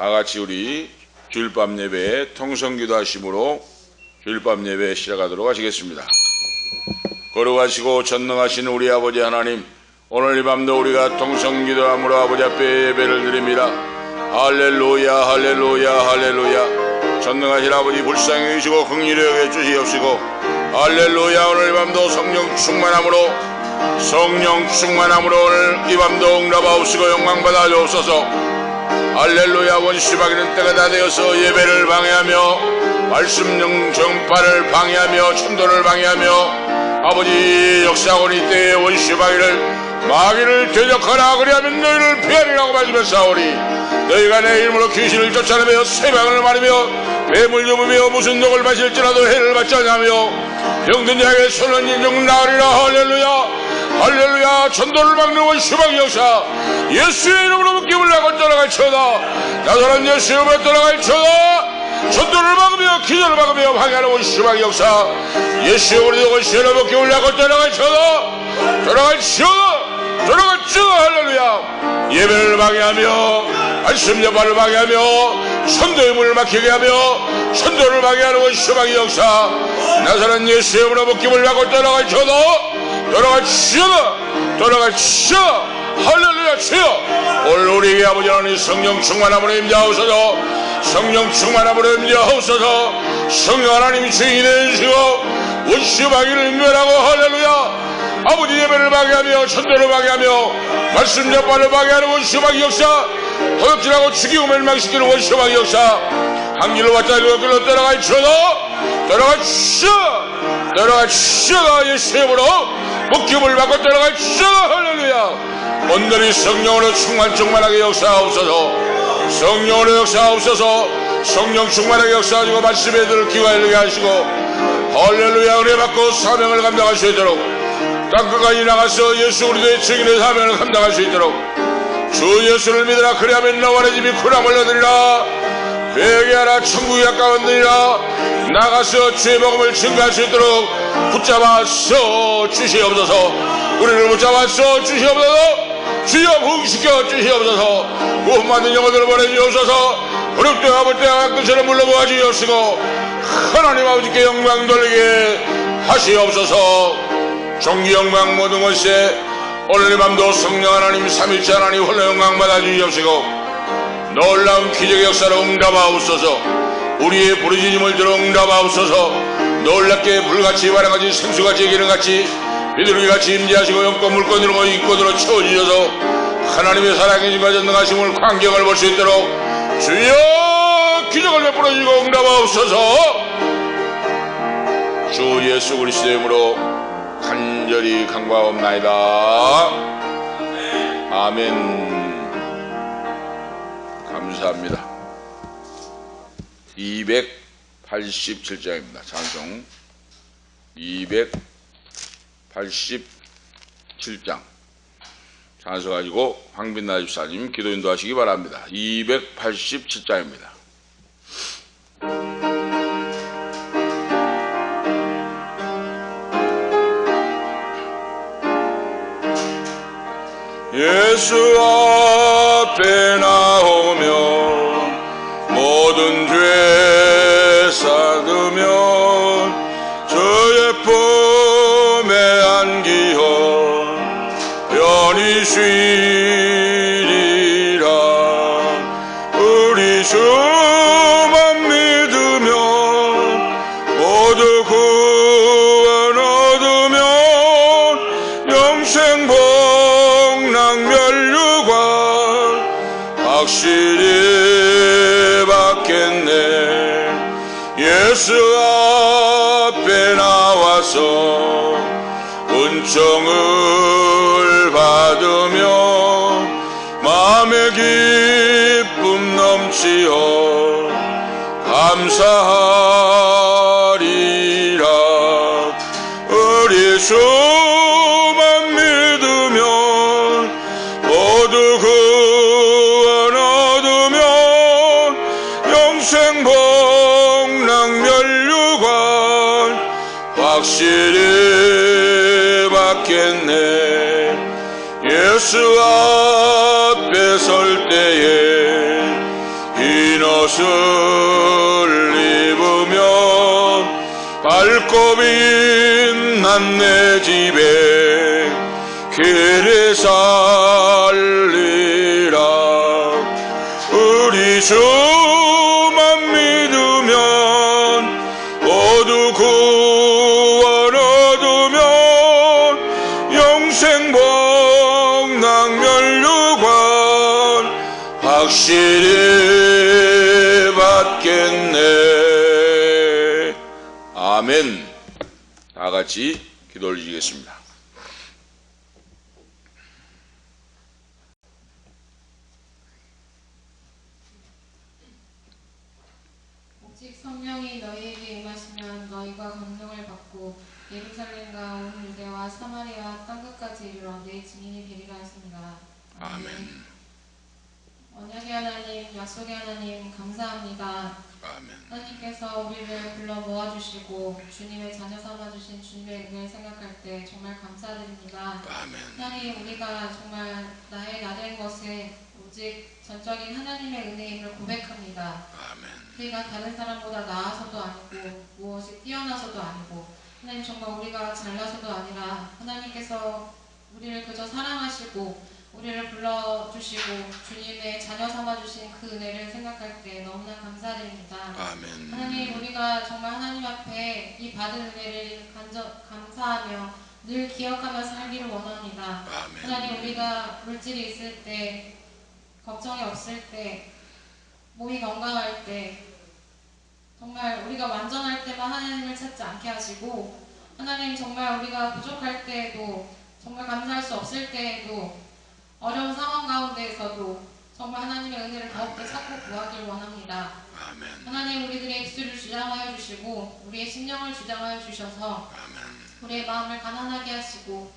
다같이 우리 주일밤 예배에 통성기도 하심으로 주일밤 예배 시작하도록 하시겠습니다. 거룩하시고 전능하신 우리 아버지 하나님, 오늘 이 밤도 우리가 통성기도함으로 아버지 앞에 예배를 드립니다. 할렐루야 할렐루야 할렐루야. 전능하신 아버지 불쌍히 여기시고 긍휼히 여겨 주시옵시고, 할렐루야. 오늘 이 밤도 성령 충만함으로 오늘 이 밤도 응답하옵시고 영광받아 주옵소서. 할렐루야. 원수박이는 때가 다 되어서 예배를 방해하며 말씀 전파를 방해하며 천도를 방해하며 아버지 역사하고는 이때에 원수박이를 마귀를 대적하라. 그리하면 너희를 피하리라고 말씀했사오니, 너희가 내 이름으로 귀신을 쫓아내며 세방을 마르며 뱀을 잡으며 무슨 독을 마실지라도 해를 받지 않으며 병든 자에게 손은 인정 나으리라. 할렐루야 할렐루야. 천도를 막는 원수박이 역사 예수의 이름으로 묶임을 내고 떠나갈지어다. 나사렛 예수의 이름으로 떠나갈지어다. 천도를 막으며 기도를 막으며 방해하는 원수박이 역사 예수의 이름으로 원수의 묶임을 내고 떠나갈지어다. 할렐루야. 예배를 방해하며 말씀 전파를 방해하며 천도의 문을 막히게 하며 천도를 방해하는 원수박이 역사 나사렛 예수의 이름으로 묶임을 내고 떠나갈지어다. 할렐루야. 주여, 오늘 우리에게 아버지 하나님 성령 충만함으로 임재하옵소서. 성령 충만함으로 임재하옵소서. 성령 하나님 주인이 되시고 원수마귀를 인멸하고, 할렐루야. 아버지 예배를 방해하며 천도를 방해하며 말씀 전파를 방해하는 원수마귀 역사, 도둑질하고 죽이고 멸망시키는 원수마귀 역사 한 길로 왔다 일곱 길로 떠나갈지어다. 예수의 이름으로 묶임을 받고 떠나갈지어다. 할렐루야. 오늘이 성령으로 충만하게 역사하옵소서. 성령으로 역사하옵소서. 성령 충만하게 역사하시고 말씀에 들을 귀가 열리게 하시고, 할렐루야. 은혜 받고 사명을 감당할 수 있도록 땅끝까지 나가서 예수 그리스도의 증인의 사명을 감당할 수 있도록 주 예수를 믿으라. 그리하면 너와 내 집이 구원을 얻으리라. 회개하라. 천국이 가까웠느니라. 나가서 주의 복음을 증거할 수 있도록 붙잡아서 주시옵소서. 우리를 붙잡아서 주시옵소서. 주여 부흥시켜 주시옵소서. 구원받는 영혼들을 보내주옵소서. 어렵대와 아버때와 끝처럼 물러보아 주시옵시고 하나님 아버지께 영광 돌리게 하시옵소서. 존귀 영광 모든 것에 오늘 이 밤도 성령 하나님 삼위일체 하나님 홀로 영광 받아 주시옵시고 놀라운 기적의 역사로 응답하옵소서. 우리의 부르짖음을 들어 응답하옵소서. 놀랍게 불같이 바람같이 생수같이 기름같이 비둘기같이 임재하시고 영권 물권으로 인권으로 채워주셔서 하나님의 살아계심과 전능하심을 광경을 볼 수 있도록 주여 기적을 베풀어주시고 응답하옵소서. 주 예수 그리스도의 이름으로 간절히 간구하옵나이다. 아멘. 감사합니다. 287장입니다. 찬송 287장 찬송 가지고 황빈나 집사님 기도 인도하시기 바랍니다. 287장입니다. 예수 앞에 나오며 모든 죄 삭으며 주의 품에 안기어 편히 쉬리라. 우리 주만 믿으며 모두 구원 얻으면 영생 복락 면류관 확실히 받겠네. 예수 앞에 나와서 은총을 받으며 마음의 기쁨 넘치어 감사하리라. 우리 주만 믿으면 모두 구원 얻으면 영생 복락 면류관 확실히 받겠네. 예수 앞에 설 때에 옷을 입으면 밝고 빛난 내 집에 길이 살리라. 우리 주만 믿으면 모두 구원 얻으면 영생 복락 면류관 확실히 받겠네. 아멘. 다 같이 기도 올리겠습니다. 오직 성령이 너희에게 임하시면 너희가 권능을 받고 예루살렘과 온 유대와 사마리아 땅끝까지 이르러 내 증인이 되리라 하십니다. 아멘. 언약의 하나님, 약속의 하나님 감사합니다. 아멘. 하나님께서 우리를 불러 모아주시고 주님의 자녀 삼아주신 주님의 은혜를 생각할 때 정말 감사드립니다. 아멘. 하나님, 우리가 정말 나의 나된 것에 오직 전적인 하나님의 은혜임을 고백합니다. 아멘. 우리가 다른 사람보다 나아서도 아니고 무엇이 뛰어나서도 아니고 하나님 정말 우리가 잘나서도 아니라 하나님께서 우리를 그저 사랑하시고 우리를 불러주시고 주님의 자녀 삼아주신 그 은혜를 생각할 때 너무나 감사드립니다. 아멘. 하나님, 우리가 정말 하나님 앞에 이 받은 은혜를 감사하며 늘 기억하며 살기를 원합니다. 아멘. 하나님, 우리가 물질이 있을 때, 걱정이 없을 때, 몸이 건강할 때, 정말 우리가 완전할 때만 하나님을 찾지 않게 하시고, 하나님 정말 우리가 부족할 때에도, 정말 감사할 수 없을 때에도, 어려운 상황 가운데에서도 정말 하나님의 은혜를 더욱더 찾고 구하길 원합니다. 아멘. 하나님, 우리들의 입술을 주장하여 주시고 우리의 심령을 주장하여 주셔서 아멘. 우리의 마음을 가난하게 하시고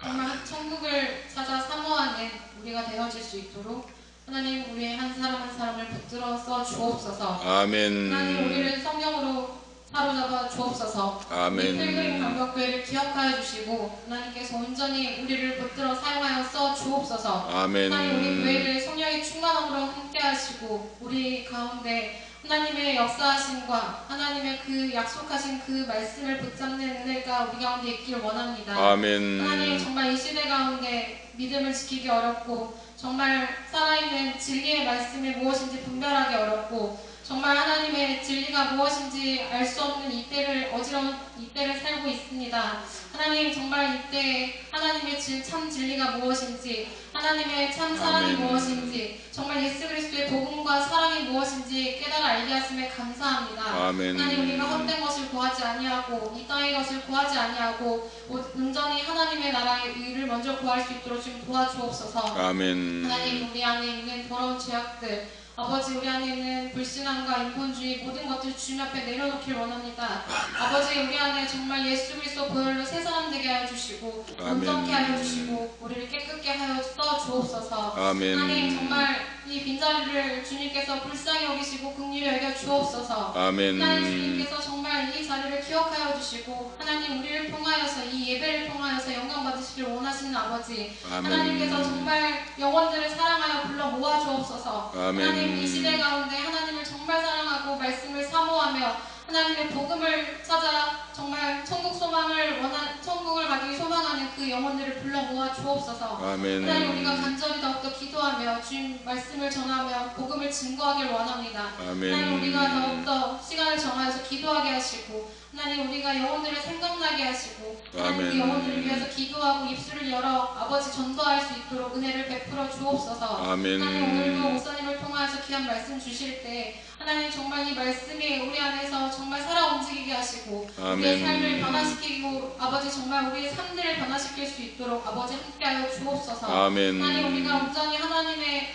정말 천국을 찾아 사모하는 우리가 되어질 수 있도록 하나님, 우리의 한 사람 한 사람을 붙들어 써 주옵소서. 아멘. 하나님, 우리를 성령으로 사로잡아 주옵소서. 아멘. 이 필그림 감격교회를 기억하여 주시고 하나님께서 온전히 우리를 붙들어 사용하여 써 주옵소서. 아멘. 하나님, 우리 교회를 성령의 충만함으로 함께 하시고 우리 가운데 하나님의 역사하심과 하나님의 그 약속하신 그 말씀을 붙잡는 은혜가 우리 가운데 있기를 원합니다. 아멘. 하나님, 정말 이 시대 가운데 믿음을 지키기 어렵고 정말 살아있는 진리의 말씀이 무엇인지 분별하기 어렵고 정말 하나님의 진리가 무엇인지 알 수 없는 이때를 어지러운 이때를 살고 있습니다. 하나님, 정말 이때 하나님의 참 진리가 무엇인지 하나님의 참 사랑이 아멘. 무엇인지 정말 예수 그리스도의 복음과 사랑이 무엇인지 깨달아 알게 하심에 감사합니다. 아멘. 하나님, 우리가 헛된 것을 구하지 아니하고 이 땅의 것을 구하지 아니하고 온전히 하나님의 나라의 의를 먼저 구할 수 있도록 좀 도와주옵소서. 아멘. 하나님, 우리 안에 있는 더러운 죄악들 아버지, 우리 안에 있는 불신앙과 인본주의 모든 것들 주님 앞에 내려놓길 원합니다. 아버지, 우리 안에 정말 예수 그리스도 보혈로 새 사람 되게 하여 주시고 온전케 하여 주시고 우리를 깨끗게 하여 써 주옵소서. 아멘. 하나님, 정말 이 빈자리를 주님께서 불쌍히 여기시고 긍휼히 여겨 주옵소서. 아멘. 하나님, 주님께서 정말 이 자리를 기억하여 주시고 하나님, 우리를 통하여서 이 예배를 통하여서 영광 받으시길 원하시는 아버지, 아멘. 하나님께서 정말 영혼들을 사랑하여 불러 모아 주옵소서. 아멘. 하나님, 이 시대 가운데 하나님을 정말 사랑하고 말씀을 사모하며 하나님의 복음을 찾아 정말 천국을 가기 소망하는 그 영혼들을 불러 모아 주옵소서. 아멘. 하나님, 우리가 간절히 더욱더 기도하며 주님 말씀을 전하며 복음을 증거하길 원합니다. 아멘. 하나님, 우리가 더욱더 시간을 정하여서 기도하게 하시고 하나님, 우리가 영혼들을 생각나게 하시고 하나님, 그 아멘. 영혼들을 위해서 기도하고 입술을 열어 아버지 전도할 수 있도록 은혜를 베풀어 주옵소서. 아멘. 하나님, 오늘도 목사님을 통하여서 귀한 말씀 주실 때 하나님, 정말 이 말씀이 우리 안에서 정말 살아 움직이게 하시고 아멘. 우리의 삶을 변화시키고 아버지 정말 우리의 삶들을 변화시킬 수 있도록 아버지 함께하여 주옵소서. 아멘. 하나님, 우리가 온전히 하나님의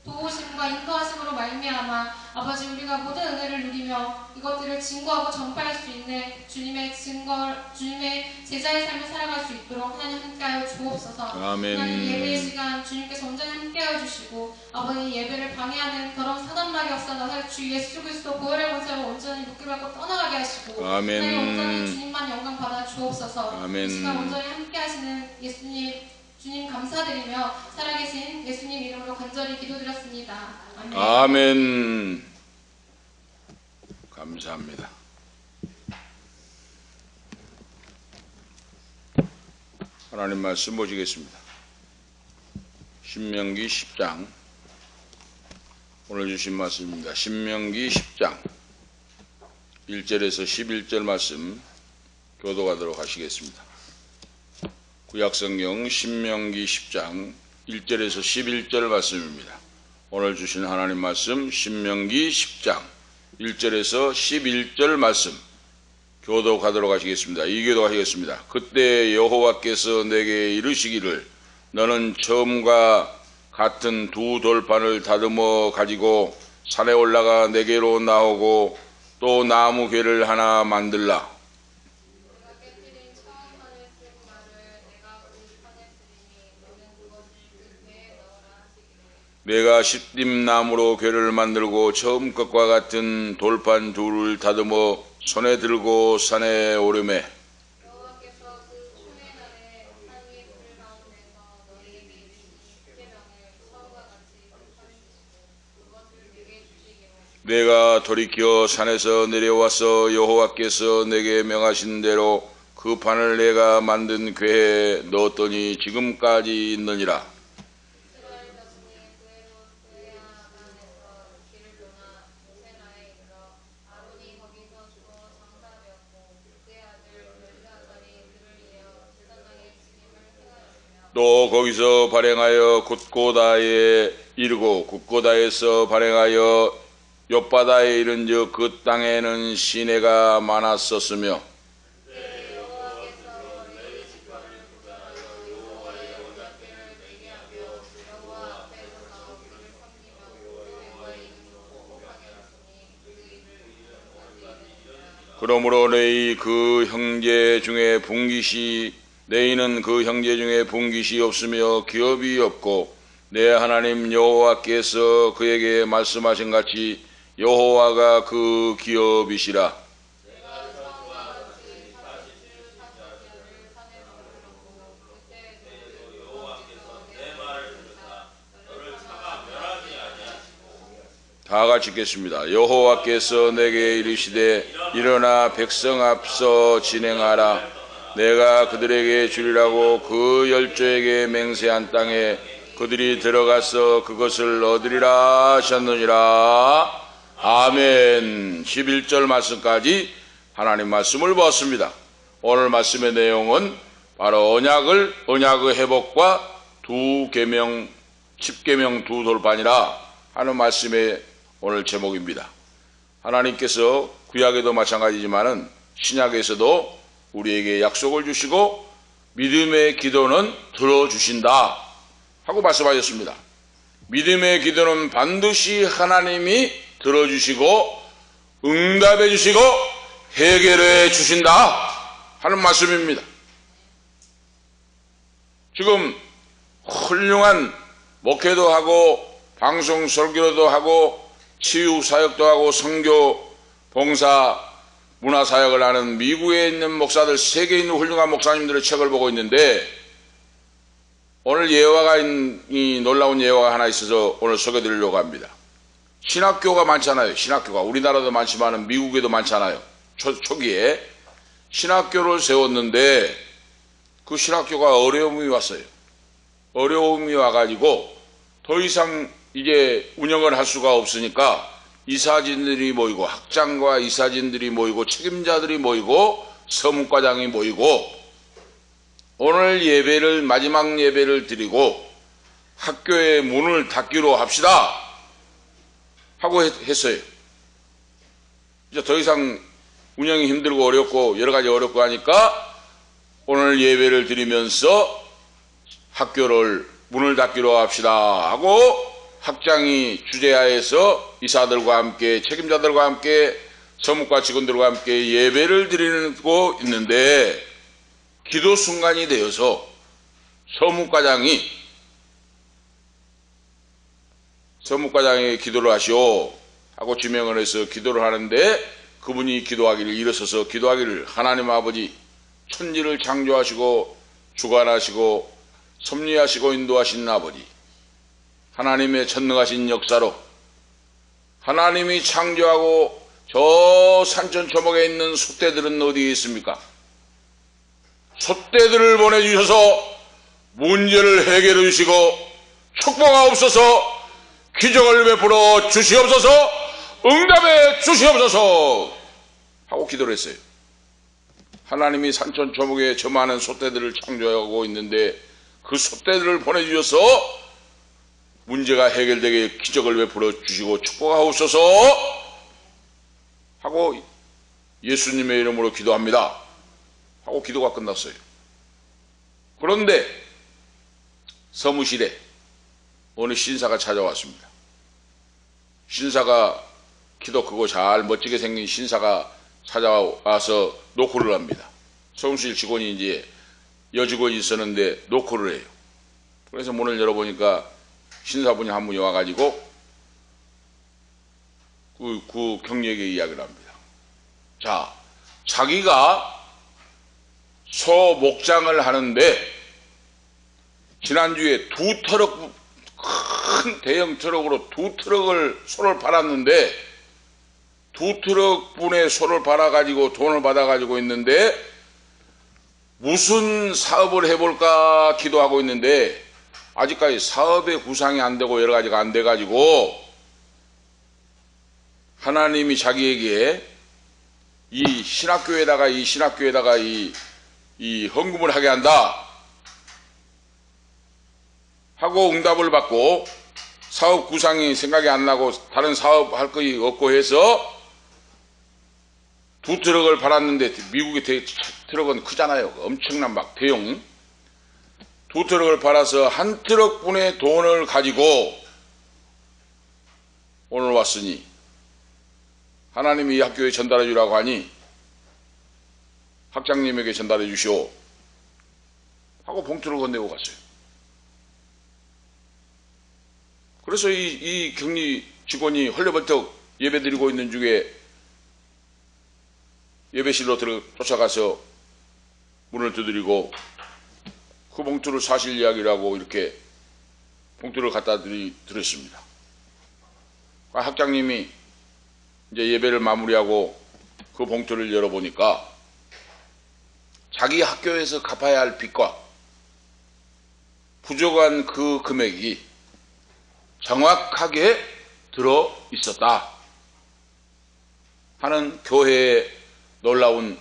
도우심과 인도하심으로 말미암아 아버지, 우리가 모든 은혜를 누리며 이것들을 증거하고 전파할 수 있는 주님의 제자의 삶을 살아갈 수 있도록 하나님 함께하여 주옵소서. 아멘. 하나님, 예배의 시간 주님께서 온전히 함께하여 주시고 아버지, 예배를 방해하는 더러운 사단마귀 역사 나서 주 예수 그리스도 보혈의 권세로 온전히 묶임받고 떠나가게 하시고 아멘. 하나님, 온전히 주님만 영광 받아 주옵소서. 아멘. 이 시간 온전히 함께하시는 주님 감사드리며 살아계신 예수님 이름으로 간절히 기도드렸습니다. 아멘. 아멘. 감사합니다. 하나님 말씀 보시겠습니다. 신명기 10장 오늘 주신 말씀입니다. 신명기 10장 1절에서 11절 말씀 교도하도록 하시겠습니다. 구약성경 신명기 10장 1절에서 11절 말씀입니다. 오늘 주신 하나님 말씀 신명기 10장 1절에서 11절 말씀 교독하도록 하시겠습니다. 이 교독하시겠습니다. 그때 여호와께서 내게 이르시기를 너는 처음과 같은 두 돌판을 다듬어 가지고 산에 올라가 내게로 나오고 또 나무 궤를 하나 만들라. 내가 십dim나무로 궤를 만들고 처음 것과 같은 돌판 둘을 다듬어 손에 들고 산에 오르매 여호와께서 그 추의 날에 산 위의 불 가운데서 너희에게 이르시니 십계명을 처음과 같이 선포하시고 그것을 내게 주시기로 내가 돌이켜 산에서 내려와서 여호와께서 내게 명하신 대로 그 판을 내가 만든 궤에 넣었더니 지금까지 있느니라. 이스라엘 자손이 그에로 그에야단에서 길을 떠나 모세라에 이르러 아론이 거기서 죽어 장사되었고 그의 아들 엘르아살이 그를 이어 제사장의 직임을 행하였으며 또 거기서 발행하여 굿고다에 이르고 굿고다에서 발행하여 욥바다에 이른즉 그 땅에는 시내가 많았었으며 여호와께서 레위 지파를 구별하여 여호와의 언약궤를 내게 하며 여호와 앞에 서서 그를 섬기며 여호와의 이름으로 축복하게 하시니 그 일을 지금까지 이르니라. 그러므로 레이 그 형제 중에 분깃이 레이는 그 형제 중에 분깃이 없으며 기업이 없고 내 하나님 여호와께서 그에게 말씀하신 같이 여호와가 그 기업이시라. 내가 처음과 같이 40주 40년을 산에 머물렀고 그때 그 여호와께서 내 말을 듣사 너를 참아 멸하지 아니하시고 다 같이 읽겠습니다. 여호와께서 내게 이르시되 일어나 백성 앞서 진행하라. 내가 그들에게 주리라고 그 열조에게 맹세한 땅에 그들이 들어가서 그것을 얻으리라 하셨느니라. 아멘. 11절 말씀까지 하나님 말씀을 보았습니다. 오늘 말씀의 내용은 바로 언약의 회복과 두 계명, 10계명 두 돌판이라 하는 말씀의 오늘 제목입니다. 하나님께서 구약에도 마찬가지지만은 신약에서도 우리에게 약속을 주시고 믿음의 기도는 들어주신다 하고 말씀하셨습니다. 믿음의 기도는 반드시 하나님이 들어주시고 응답해 주시고 해결해 주신다 하는 말씀입니다. 지금 훌륭한 목회도 하고 방송 설교도 하고 치유 사역도 하고 선교 봉사 문화 사역을 하는 미국에 있는 목사들, 세계에 있는 훌륭한 목사님들의 책을 보고 있는데 오늘 예화가 이 놀라운 예화가 하나 있어서 오늘 소개드리려고 합니다. 신학교가 많잖아요. 신학교가 우리나라도 많지만 미국에도 많잖아요. 초기에 신학교를 세웠는데 그 신학교가 어려움이 왔어요. 어려움이 와가지고 더 이상 이제 운영을 할 수가 없으니까 이사진들이 모이고 학장과 이사진들이 모이고 책임자들이 모이고 서문과장이 모이고 오늘 예배를 마지막 예배를 드리고 학교의 문을 닫기로 합시다 하고 했어요. 이제 더 이상 운영이 힘들고 어렵고 여러 가지 어렵고 하니까 오늘 예배를 드리면서 학교를 문을 닫기로 합시다 하고 학장이 주재하에서 이사들과 함께 책임자들과 함께 서무과 직원들과 함께 예배를 드리고 있는데 기도 순간이 되어서 서무과장이 기도를 하시오 하고 지명을 해서 기도를 하는데 그분이 기도하기를 일어서서 기도하기를 하나님 아버지 천지를 창조하시고 주관하시고 섭리하시고 인도하신 아버지 하나님의 전능하신 역사로 하나님이 창조하고 저 산천 초목에 있는 솥대들은 어디에 있습니까? 솥대들을 보내주셔서 문제를 해결해 주시고 축복하옵소서, 기적을 베풀어 주시옵소서, 응답해 주시옵소서 하고 기도를 했어요. 하나님이 산천 초목에 저 많은 솥대들을 창조하고 있는데 그 솥대들을 보내주셔서 문제가 해결되게 기적을 베풀어 주시고 축복하옵소서 하고 예수님의 이름으로 기도합니다 하고 기도가 끝났어요. 그런데 사무실에 어느 신사가 찾아왔습니다. 신사가 키도 크고 잘 멋지게 생긴 신사가 찾아와서 노크를 합니다. 사무실 직원이 이제 여직원이 있었는데 노크를 해요. 그래서 문을 열어보니까 신사분이 한 분이 와가지고 그 경리에게 이야기를 합니다. 자, 자기가 소 목장을 하는데 지난주에 큰 대형 트럭으로 2트럭을 소를 팔았는데 2트럭 분의 소를 팔아가지고 돈을 받아가지고 있는데 무슨 사업을 해볼까 기도하고 있는데 아직까지 사업의 구상이 안 되고 여러 가지가 안 돼가지고 하나님이 자기에게 이 신학교에다가 이 헌금을 하게 한다 하고 응답을 받고 사업 구상이 생각이 안 나고 다른 사업 할 것이 없고 해서 2트럭을 팔았는데 미국의 트럭은 크잖아요. 엄청난 막 대형 2트럭을 팔아서 1트럭 분의 돈을 가지고 오늘 왔으니 하나님이 이 학교에 전달해 주라고 하니 학장님에게 전달해 주시오 하고 봉투를 건네고 갔어요. 그래서 이 격리 직원이 헐레벌떡 예배 드리고 있는 중에 예배실로 쫓아가서 문을 두드리고 그 봉투를 사실 이야기를 하고 이렇게 봉투를 갖다 드렸습니다. 학장님이 이제 예배를 마무리하고 그 봉투를 열어보니까 자기 학교에서 갚아야 할 빚과 부족한 그 금액이 정확하게 들어 있었다 하는 교회의 놀라운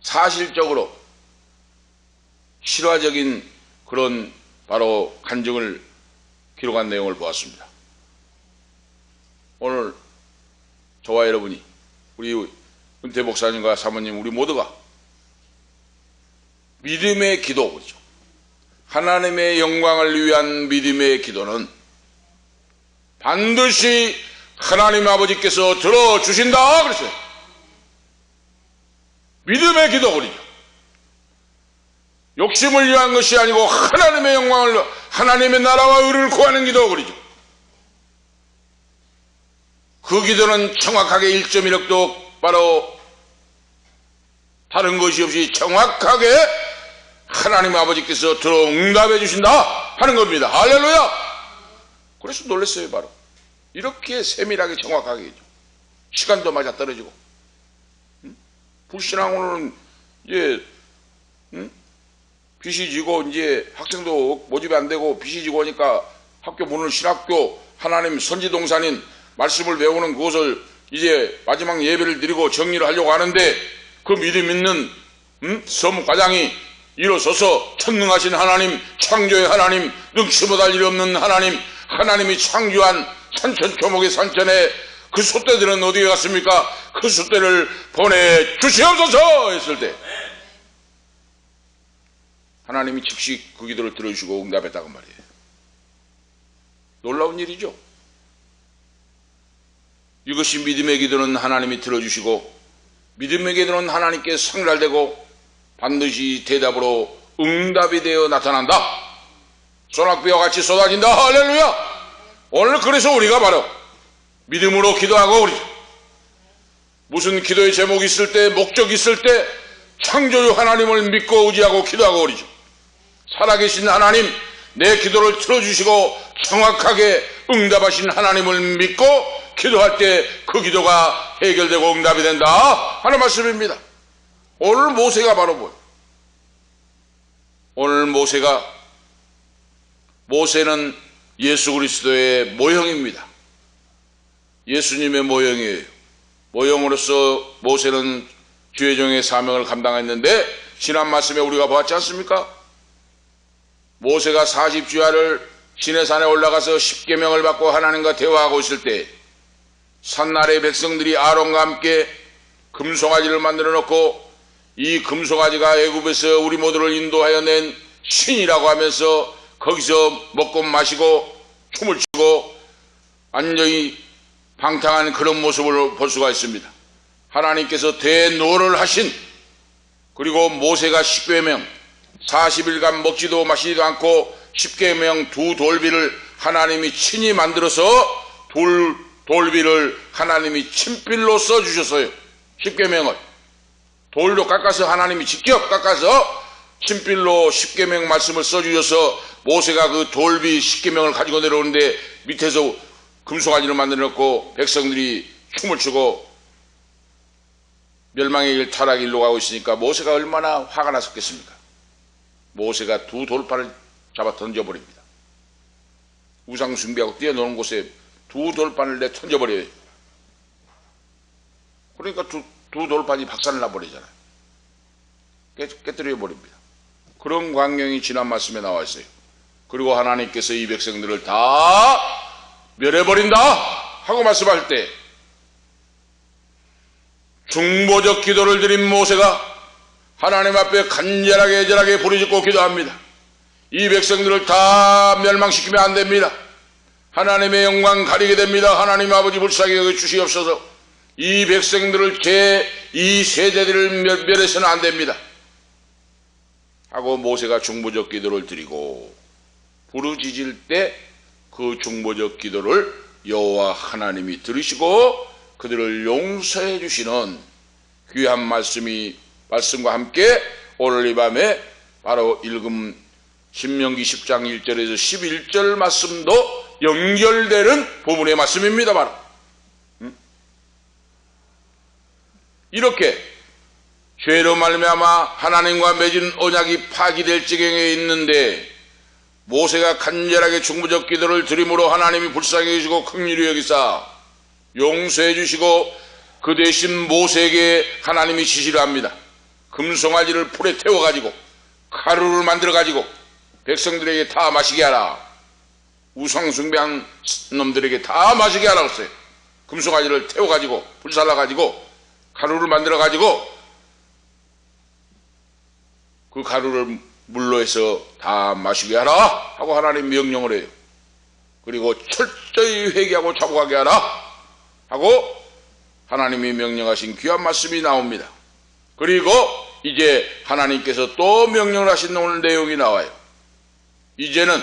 사실적으로 실화적인 그런 바로 간증을 기록한 내용을 보았습니다. 오늘 저와 여러분이 우리 은퇴 목사님과 사모님 우리 모두가 믿음의 기도죠. 하나님의 영광을 위한 믿음의 기도는 반드시 하나님 아버지께서 들어주신다 그랬어요. 믿음의 기도 그러죠. 욕심을 위한 것이 아니고 하나님의 영광을 하나님의 나라와 의를 구하는 기도 그러죠. 그 기도는 정확하게 1.1억도 바로 다른 것이 없이 정확하게 하나님 아버지께서 들어 응답해 주신다 하는 겁니다. 할렐루야. 그래서 놀랐어요. 바로 이렇게 세밀하게 정확하게 해줘. 시간도 맞아떨어지고 불신앙으로는 이제 빚이 지고 이제 학생도 모집이 안 되고 빚이 지고 오니까 학교 문을 신학교 하나님 선지동산인 말씀을 배우는 그것을 이제 마지막 예배를 드리고 정리를 하려고 하는데 그 믿음 있는 서무과장이 일어서서 천능하신 하나님, 창조의 하나님, 능치 못할 일 없는 하나님, 하나님이 창조한 산천초목의 산천에 그 솥대들은 어디에 갔습니까? 그 솥대를 보내주시옵소서 했을 때 하나님이 즉시 그 기도를 들어주시고 응답했다고 말이에요. 놀라운 일이죠. 이것이 믿음의 기도는 하나님이 들어주시고 믿음의 기도는 하나님께 성달되고 반드시 대답으로 응답이 되어 나타난다. 소낙비와 같이 쏟아진다. 할렐루야. 오늘 그래서 우리가 바로 믿음으로 기도하고 그러죠. 무슨 기도의 제목이 있을 때 목적이 있을 때 창조주 하나님을 믿고 의지하고 기도하고 그러죠. 살아계신 하나님 내 기도를 들어주시고 정확하게 응답하신 하나님을 믿고 기도할 때 그 기도가 해결되고 응답이 된다 하는 말씀입니다. 오늘 모세가 바로 뭐예요? 오늘 모세는 예수 그리스도의 모형입니다. 예수님의 모형이에요. 모형으로서 모세는 주의 종의 사명을 감당했는데 지난 말씀에 우리가 보았지 않습니까? 모세가 40주야를 시내산에 올라가서 십계명을 받고 하나님과 대화하고 있을 때 산나라의 백성들이 아론과 함께 금송아지를 만들어 놓고 이 금송아지가 애굽에서 우리 모두를 인도하여 낸 신이라고 하면서 거기서 먹고 마시고 춤을 추고 완전히 방탕한 그런 모습을 볼 수가 있습니다. 하나님께서 대노를 하신, 그리고 모세가 십계명 40일간 먹지도 마시지도 않고 십계명 두 돌비를 하나님이 친히 만들어서 돌비를 하나님이 친필로 써주셨어요. 십계명을 돌로 깎아서 하나님이 직접 깎아서 친필로 십계명 말씀을 써주셔서 모세가 그 돌비 십계명을 가지고 내려오는데 밑에서 금송아지를 만들어 놓고 백성들이 춤을 추고 멸망의 길 타락의 길로 가고 있으니까 모세가 얼마나 화가 났었겠습니까? 모세가 두 돌판을 잡아 던져버립니다. 우상 숭배하고 뛰어노는 곳에 두 돌판을 내 던져버려요. 그러니까 두 돌판이 박살을 나버리잖아요. 깨뜨려 버립니다. 그런 광경이 지난 말씀에 나와 있어요. 그리고 하나님께서 이 백성들을 다 멸해버린다 하고 말씀할 때 중보적 기도를 드린 모세가 하나님 앞에 간절하게 애절하게 부르짖고 기도합니다. 이 백성들을 다 멸망시키면 안 됩니다. 하나님의 영광 가리게 됩니다. 하나님 아버지 불쌍히 여겨 주시옵소서. 이 백성들을 이 세대들을 멸해서는 안 됩니다 하고 모세가 중보적 기도를 드리고 부르짖을 때 그 중보적 기도를 여호와 하나님이 들으시고 그들을 용서해 주시는 귀한 말씀과 함께 오늘 이 밤에 바로 읽은 신명기 10장 1절에서 11절 말씀도 연결되는 부분의 말씀입니다. 바로 이렇게 죄로 말미암아 하나님과 맺은 언약이 파기될 지경에 있는데 모세가 간절하게 중보적 기도를 드림으로 하나님이 불쌍히 여기시고 긍휼히 여기사 용서해 주시고 그 대신 모세에게 하나님이 지시를 합니다. 금송아지를 풀에 태워가지고 가루를 만들어가지고 백성들에게 다 마시게 하라. 우상 숭배한 놈들에게 다 마시게 하라고 했어요. 금송아지를 태워가지고 불살라가지고 가루를 만들어가지고 그 가루를 물로 해서 다 마시게 하라 하고 하나님 명령을 해요. 그리고 철저히 회개하고 자복하게 하라 하고 하나님이 명령하신 귀한 말씀이 나옵니다. 그리고 이제 하나님께서 또 명령을 하신 오늘 내용이 나와요. 이제는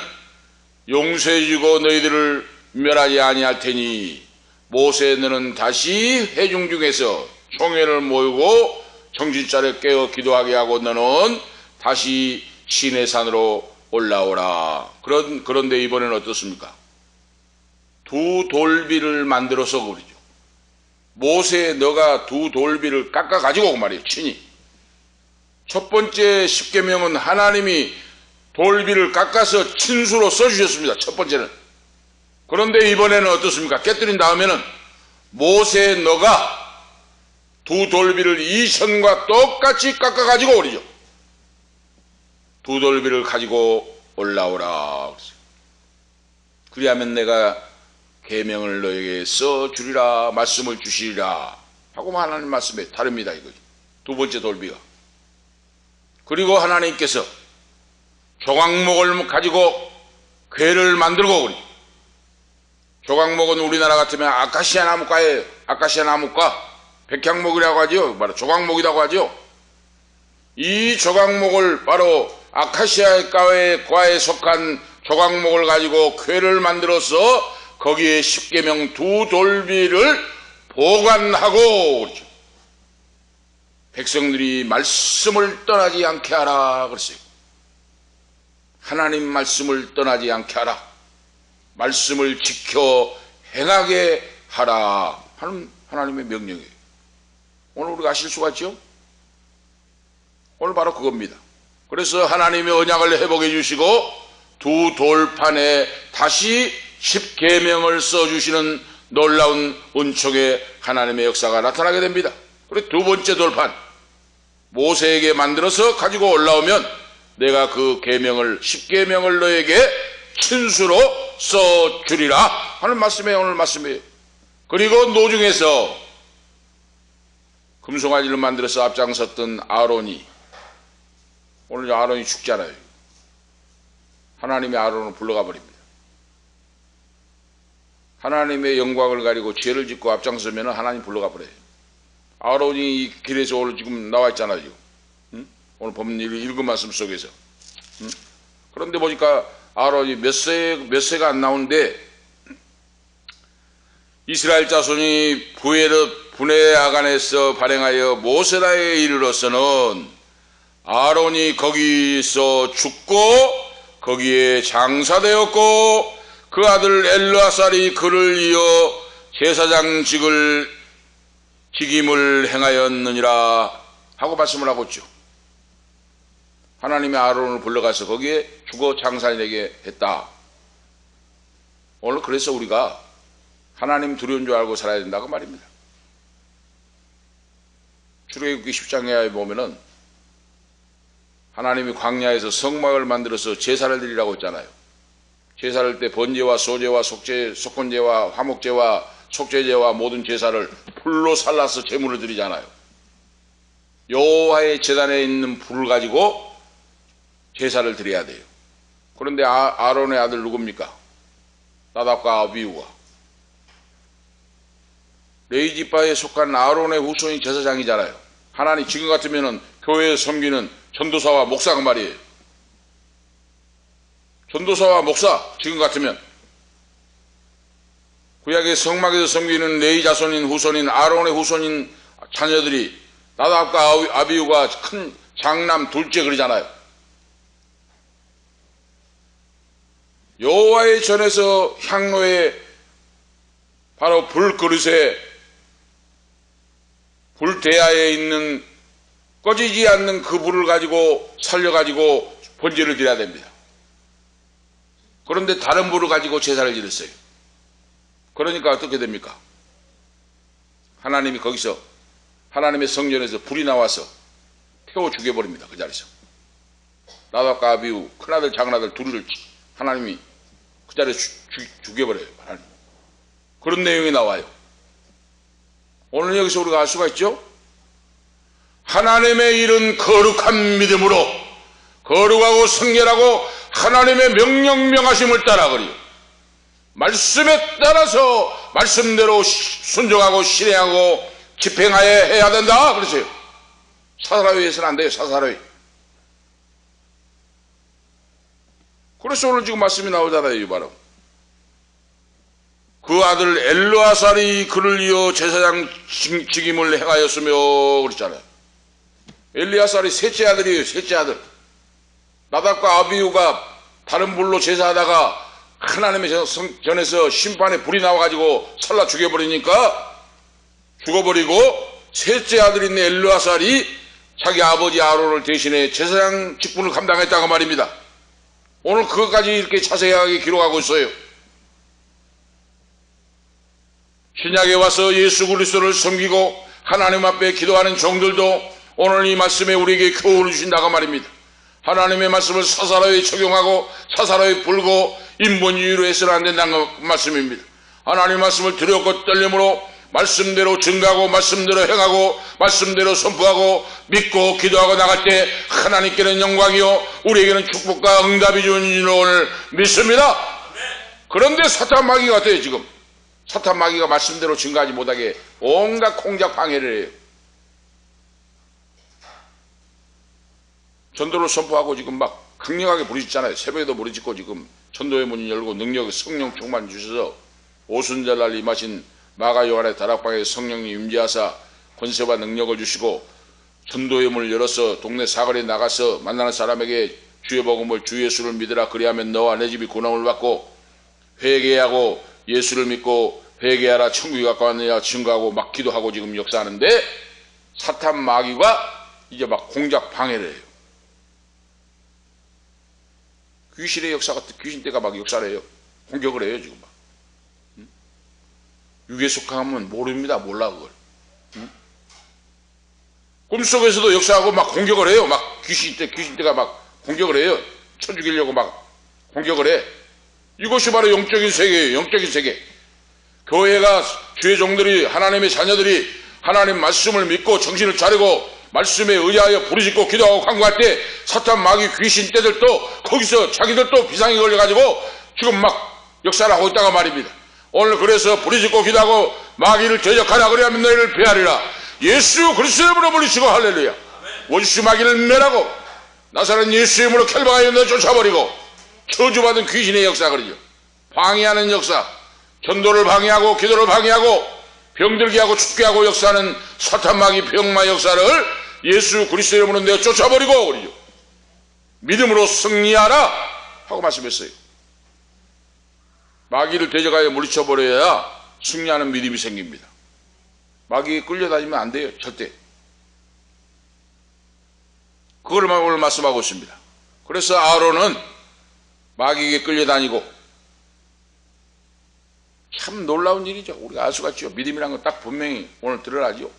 용서해주고 너희들을 멸하지 아니할 테니 모세 너는 다시 회중 중에서 총회를 모으고 정신차려 깨어 기도하게 하고 너는 다시 시내산으로 올라오라. 그런데 이번에는 어떻습니까? 두 돌비를 만들어서 그러죠. 모세 너가 두 돌비를 깎아 가지고 말이에요. 친히. 첫 번째 십계명은 하나님이 돌비를 깎아서 친수로 써주셨습니다. 첫 번째는. 그런데 이번에는 어떻습니까? 깨뜨린 다음에는 모세 너가 두 돌비를 이전과 똑같이 깎아 가지고 오리죠. 두 돌비를 가지고 올라오라. 그리하면 내가 계명을 너에게 써주리라, 말씀을 주시리라 하고 하나님 말씀에 다릅니다. 이거 두 번째 돌비가. 그리고 하나님께서 조각목을 가지고 궤를 만들고 그러죠. 조각목은 우리나라 같으면 아카시아 나무과예요. 아카시아 나무과, 백향목이라고 하죠. 바로 조각목이라고 하죠. 이 조각목을 바로 아카시아 과에 속한 조각목을 가지고 궤를 만들어서 거기에 십계명 두 돌비를 보관하고 그렇죠. 백성들이 말씀을 떠나지 않게 하라 그랬어요. 하나님 말씀을 떠나지 않게 하라. 말씀을 지켜 행하게 하라 하는 하나님의 명령이에요. 오늘 우리가 실수가 있죠? 오늘 바로 그겁니다. 그래서 하나님의 언약을 회복해 주시고 두 돌판에 다시 10계명을 써주시는 놀라운 은총의 하나님의 역사가 나타나게 됩니다. 그리고 두 번째 돌판, 모세에게 만들어서 가지고 올라오면 내가 그 계명을 10계명을 너에게 친수로 써주리라 하는 말씀이에요. 오늘 말씀이에요. 그리고 노중에서 금송아지를 만들어서 앞장섰던 아론이, 오늘 아론이 죽잖아요. 하나님이 아론을 불러가 버립니다. 하나님의 영광을 가리고 죄를 짓고 앞장서면 하나님 불러가 버려요. 아론이 이 길에서 오늘 지금 나와 있잖아요. 응? 오늘 본문 읽은 말씀 속에서. 응? 그런데 보니까 아론이 몇 세가 안 나오는데 이스라엘 자손이 분해 아간에서 발행하여 모세라에 이르러서는 아론이 거기서 죽고 거기에 장사되었고 그 아들 엘르아살이 그를 이어 제사장직을 직임을 행하였느니라 하고 말씀을 하고 있죠. 하나님이 아론을 불러가서 거기에 죽어 장사인에게 했다. 오늘 그래서 우리가 하나님 두려운 줄 알고 살아야 된다고 말입니다. 출애굽기 10장에 보면은 하나님이 광야에서 성막을 만들어서 제사를 드리라고 했잖아요. 제사를 때 번제와 소제와 속건제와 화목제와 속죄제와 모든 제사를 불로 살라서 제물을 드리잖아요. 여호와의 제단에 있는 불을 가지고 제사를 드려야 돼요. 그런데 아론의 아들 누굽니까? 나답과 아비후가. 레위 지파에 속한 아론의 후손이 제사장이잖아요. 하나님 지금 같으면은 교회에 섬기는 전도사와 목사가 말이에요. 전도사와 목사 지금 같으면 구약의 성막에서 섬기는 레위 자손인 후손인 아론의 후손인 자녀들이 나답과 아비후가 큰 장남 둘째 그러잖아요. 여호와의 전에서 향로에 바로 불그릇에 불대야에 있는 꺼지지 않는 그 불을 가지고 살려가지고 번제를 드려야 됩니다. 그런데 다른 불을 가지고 제사를 지냈어요. 그러니까 어떻게 됩니까? 하나님이 거기서 하나님의 성전에서 불이 나와서 태워 죽여버립니다. 그 자리에서. 나답과 아비후 큰아들 작은아들 둘을 하나님이 그 자리에서 죽여버려요. 하나님. 그런 내용이 나와요. 오늘 여기서 우리가 알 수가 있죠? 하나님의 일은 거룩한 믿음으로 거룩하고 성결하고 하나님의 명령명하심을 따라 그리요. 말씀에 따라서 말씀대로 순종하고 실행하고 집행하여 해야 된다 그러세요. 사사로이에서는 안 돼요. 사사로이. 그래서 오늘 지금 말씀이 나오잖아요. 바로 그 아들 엘르아살이 그를 이어 제사장 직임을 행하였으며 그랬잖아요. 엘리아살이 셋째 아들이에요. 셋째 아들. 나답과 아비후가 다른 불로 제사하다가 하나님의 전에서 심판에 불이 나와가지고 살라 죽여버리니까 죽어버리고 셋째 아들인 엘르아살이 자기 아버지 아론을 대신해 제사장 직분을 감당했다고 말입니다. 오늘 그것까지 이렇게 자세하게 기록하고 있어요. 신약에 와서 예수 그리스도를 섬기고 하나님 앞에 기도하는 종들도 오늘 이 말씀에 우리에게 교훈을 주신다고 말입니다. 하나님의 말씀을 사사로이 적용하고 사사로이 불고 인본주의로 해서는 안 된다는 말씀입니다. 하나님의 말씀을 두렵고 떨림으로 말씀대로 증거하고 말씀대로 행하고 말씀대로 선포하고 믿고 기도하고 나갈 때 하나님께는 영광이요 우리에게는 축복과 응답이 주는 줄로 오늘 믿습니다. 그런데 사탄 마귀가 어때요? 지금 사탄 마귀가 말씀대로 증거하지 못하게 온갖 공작 방해를 해요. 전도를 선포하고 지금 막 강력하게 부르짖잖아요. 새벽에도 부르짖고 지금 전도의 문이 열고 능력의 성령 충만 주셔서 오순절날 임하신 마가 요한의 다락방에 성령이 임재하사 권세와 능력을 주시고 전도의 문을 열어서 동네 사거리에 나가서 만나는 사람에게 주의 복음을 주 예수를 믿으라 그리하면 너와 내 집이 구원을 받고 회개하고 예수를 믿고 회개하라 천국이 가까웠느냐 증거하고 막 기도하고 지금 역사하는데 사탄 마귀가 이제 막 공작 방해를 해요. 귀신의 역사가 귀신떼가 막 역사를 해요. 공격을 해요 지금 막. 육에 속하면 모릅니다. 몰라 그걸. 꿈속에서도 역사하고 막 공격을 해요. 막 귀신떼가 막 공격을 해요. 쳐 죽이려고 막 공격을 해. 이것이 바로 영적인 세계예요. 영적인 세계. 교회가 주의 종들이 하나님의 자녀들이 하나님 말씀을 믿고 정신을 차리고 말씀에 의하여 부르짖고 기도하고 간구할 때 사탄 마귀 귀신 떼들도 거기서 자기들도 비상이 걸려가지고 지금 막 역사를 하고 있다가 말입니다. 오늘 그래서 부르짖고 기도하고 마귀를 대적하라 그리하면 너희를 배하리라. 예수 그리스도의 이름으로 물리치고 할렐루야. 원수 마귀를 멸하고 나사렛 예수의 이름으로 결박하여 너 쫓아버리고 저주받은 귀신의 역사 그러죠. 방해하는 역사, 전도를 방해하고 기도를 방해하고 병들게 하고 죽게 하고 역사하는 사탄 마귀 병마 역사를 예수 그리스도의 이름으로 내어 쫓아버리고 그러죠. 믿음으로 승리하라 하고 말씀했어요. 마귀를 대적하여 물리쳐버려야 승리하는 믿음이 생깁니다. 마귀에 끌려다니면 안 돼요. 절대. 그걸 오늘 말씀하고 있습니다. 그래서 아론은 마귀에게 끌려다니고 참 놀라운 일이죠. 우리가 알 수가 있죠. 믿음이란 건 딱 분명히 오늘 드러나죠.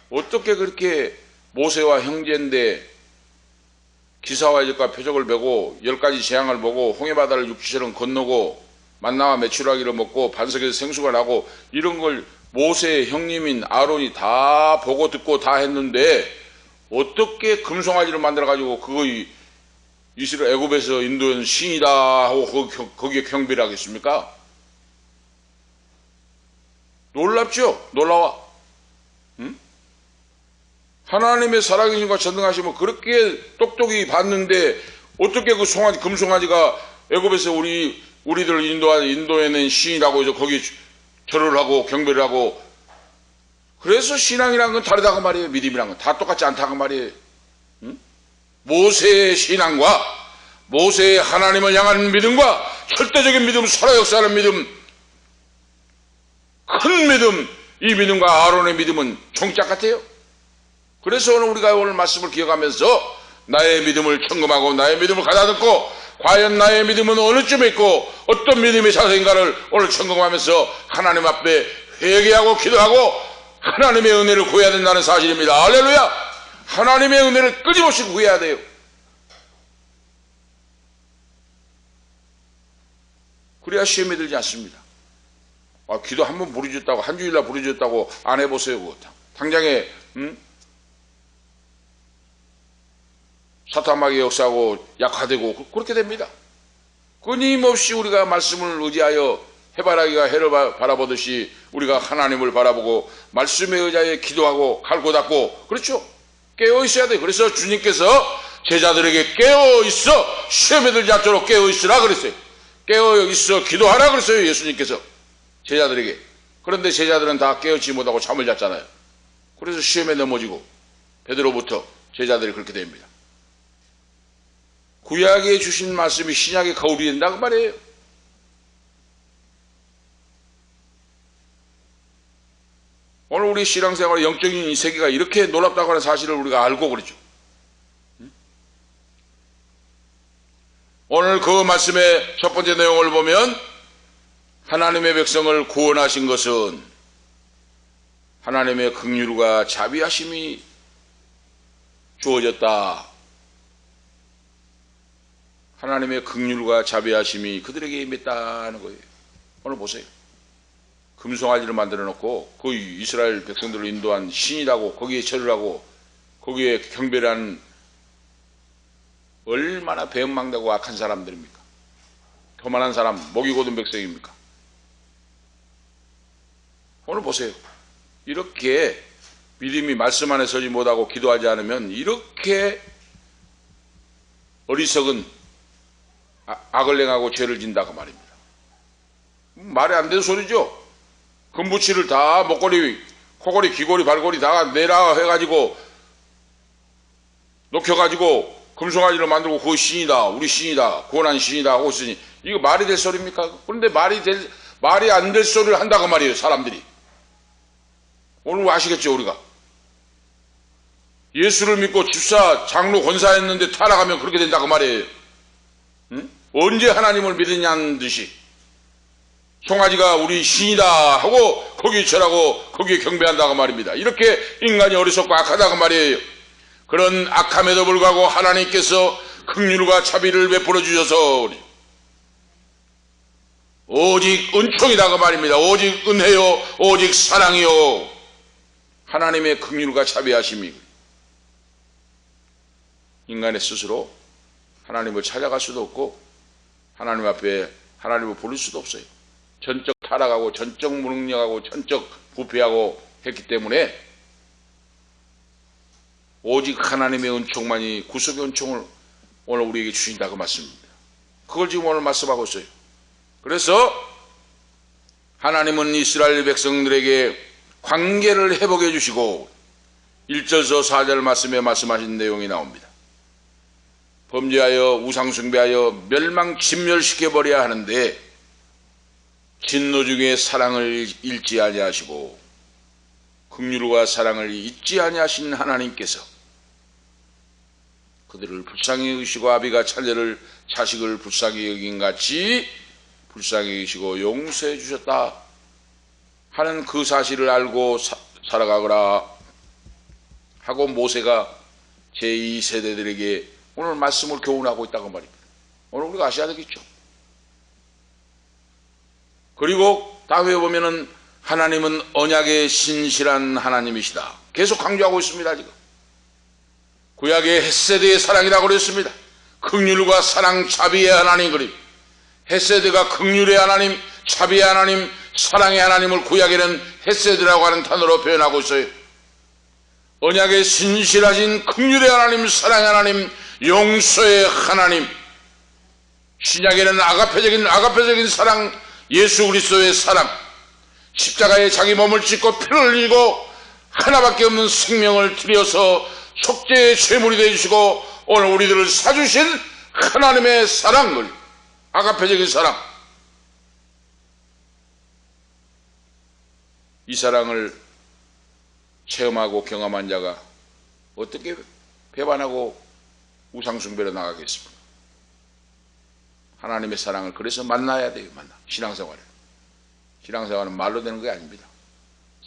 어떻게 그렇게 모세와 형제인데 기사와 이적과 표적을 베고 10가지 재앙을 보고 홍해바다를 육지처럼 건너고 만나와 메추라기를 먹고 반석에서 생수가 나고 이런 걸 모세의 형님인 아론이 다 보고 듣고 다 했는데 어떻게 금송아지를 만들어가지고 그거 이스라엘 애굽에서 인도한 신이다 하고 거기에 경배를 하겠습니까? 놀랍죠? 놀라워. 응? 하나님의 살아계신과 전능하시면 그렇게 똑똑히 봤는데 어떻게 그 금송아지가 애굽에서 우리들 인도에는 신이라고 해서 거기 절을 하고 경배를 하고 그래서 신앙이란 건 다르다고 말이에요. 믿음이란 건 다 똑같지 않다고 말이에요. 응? 모세의 신앙과 모세의 하나님을 향한 믿음과 절대적인 믿음, 살아 역사하는 믿음, 큰 믿음, 이 믿음과 아론의 믿음은 종짝 같아요. 그래서 우리가 오늘 말씀을 기억하면서 나의 믿음을 점검하고 나의 믿음을 가다듬고 과연 나의 믿음은 어느 쯤에 있고 어떤 믿음의 자세인가를 오늘 점검하면서 하나님 앞에 회개하고 기도하고 하나님의 은혜를 구해야 된다는 사실입니다. 할렐루야. 하나님의 은혜를 끊임없이 구해야 돼요. 그래야 시험에 들지 않습니다. 기도 한 번 부르짖었다고 한 주일날 부르짖었다고 안 해보세요. 그거 당장에 사탄 마귀의 역사하고 약화되고 그렇게 됩니다. 끊임없이 우리가 말씀을 의지하여 해바라기가 해를 바라보듯이 우리가 하나님을 바라보고 말씀에 의지하여 기도하고 갈고 닦고 그렇죠. 깨어 있어야 돼요. 그래서 주님께서 제자들에게 깨어 있어 시험에 들지 않도록 깨어 있으라 그랬어요. 깨어 있어 기도하라 그랬어요. 예수님께서 제자들에게. 그런데 제자들은 다 깨어있지 못하고 잠을 잤잖아요. 그래서 시험에 넘어지고 베드로부터 제자들이 그렇게 됩니다. 구약에 주신 말씀이 신약에 거울이 된다고 말이에요. 오늘 우리 신앙생활의 영적인 이 세계가 이렇게 놀랍다고 하는 사실을 우리가 알고 그러죠. 오늘 그 말씀의 첫 번째 내용을 보면 하나님의 백성을 구원하신 것은 하나님의 긍휼과 자비하심이 주어졌다. 하나님의 긍휼과 자비하심이 그들에게 임했다는 거예요. 오늘 보세요. 금송아지를 만들어 놓고 그 이스라엘 백성들을 인도한 신이라고 거기에 절을 하고 거기에 경배를 하는 얼마나 배은망대고 악한 사람들입니까? 교만한 사람, 목이 고든 백성입니까? 오늘 보세요. 이렇게 믿음이 말씀 안에 서지 못하고 기도하지 않으면 이렇게 어리석은 악을 행하고 죄를 진다고 말입니다. 말이 안 되는 소리죠. 금부치를 다 목걸이, 코걸이, 귀걸이, 발걸이 다 내라 해가지고 녹여가지고 금송아지를 만들고 그거 신이다, 우리 신이다, 구원한 신이다 하고 있으니 이거 말이 될 소리입니까? 그런데 말이 안 될 소리를 한다고 말이에요, 사람들이. 오늘 아시겠죠, 우리가? 예수를 믿고 집사, 장로, 권사했는데 타락하면 그렇게 된다고 말이에요. 응? 언제 하나님을 믿느냐는 듯이 송아지가 우리 신이다 하고 거기 절하고 거기에 경배한다고 말입니다. 이렇게 인간이 어리석고 악하다고 말이에요. 그런 악함에도 불구하고 하나님께서 긍휼과 자비를 베풀어 주셔서 오직 은총이다고 말입니다. 오직 은혜요, 오직 사랑이요, 하나님의 긍휼과 자비하심이 인간의 스스로 하나님을 찾아갈 수도 없고 하나님 앞에 하나님을 부를 수도 없어요. 전적 타락하고 전적 무능력하고 전적 부패하고 했기 때문에 오직 하나님의 은총만이 구속의 은총을 오늘 우리에게 주신다고 말씀입니다. 그걸 지금 오늘 말씀하고 있어요. 그래서 하나님은 이스라엘 백성들에게 관계를 회복해 주시고 1절서 4절 말씀에 말씀하신 내용이 나옵니다. 범죄하여 우상숭배하여 진멸시켜버려야 하는데 진노 중에 사랑을 잃지 아니하시고 긍휼과 사랑을 잊지 아니하신 하나님께서 그들을 불쌍히 여기시고 아비가 자식을 불쌍히 여긴 같이 불쌍히 여기시고 용서해 주셨다 하는 그 사실을 알고 살아가거라 하고 모세가 제2세대들에게 오늘 말씀을 교훈하고 있다고 말입니다. 오늘 우리가 아셔야 되겠죠. 그리고 다음에 보면은 하나님은 언약의 신실한 하나님이시다 계속 강조하고 있습니다. 지금 구약의 헷세드의 사랑이라고 그랬습니다. 긍휼과 사랑, 자비의 하나님. 그림 헷세드가 긍휼의 하나님, 자비의 하나님, 사랑의 하나님을 구약에는 헷세드라고 하는 단어로 표현하고 있어요. 언약의 신실하신 긍휼의 하나님, 사랑의 하나님, 용서의 하나님. 신약에는 아가페적인 사랑, 예수 그리스도의 사랑, 십자가에 자기 몸을 찢고 피를 흘리고 하나밖에 없는 생명을 들여서 속죄의 제물이 되어주시고 오늘 우리들을 사주신 하나님의 사랑을, 아가페적인 사랑, 이 사랑을 체험하고 경험한 자가 어떻게 배반하고 우상숭배로 나가겠습니까? 하나님의 사랑을 그래서 만나야 돼요. 신앙생활은 말로 되는 게 아닙니다.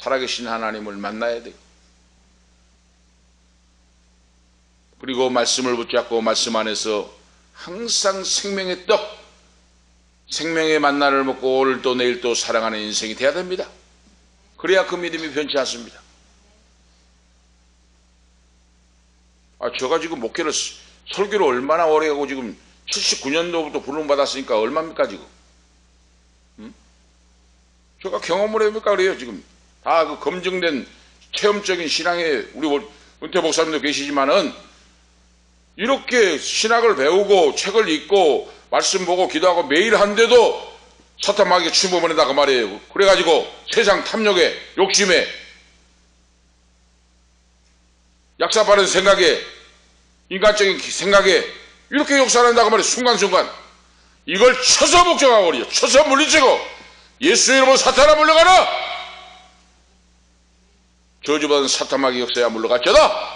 살아계신 하나님을 만나야 돼요. 그리고 말씀을 붙잡고 말씀 안에서 항상 생명의 떡, 생명의 만나를 먹고 오늘도 내일도 사랑하는 인생이 돼야 됩니다. 그래야 그 믿음이 변치 않습니다. 제가 지금 목회를 설교를 얼마나 오래 하고 지금 79년도부터 부름받았으니까 얼마입니까 지금? 제가 경험을 해볼까 그래요. 지금 다 그 검증된 체험적인 신앙에 우리 은퇴 목사님도 계시지만은 이렇게 신학을 배우고 책을 읽고 말씀 보고 기도하고 매일 한데도 사탄 마귀가 침범을 한다고 말이에요. 그래가지고 세상 탐욕에 욕심에 약사바른 생각에 인간적인 생각에 이렇게 역사한다고 말이에요. 순간순간 이걸 쳐서 복종하고 버려. 쳐서 물리치고 예수의 이름으로 사탄아 물러가라. 저주받은 사탄 마귀 역사야 물러갔잖아.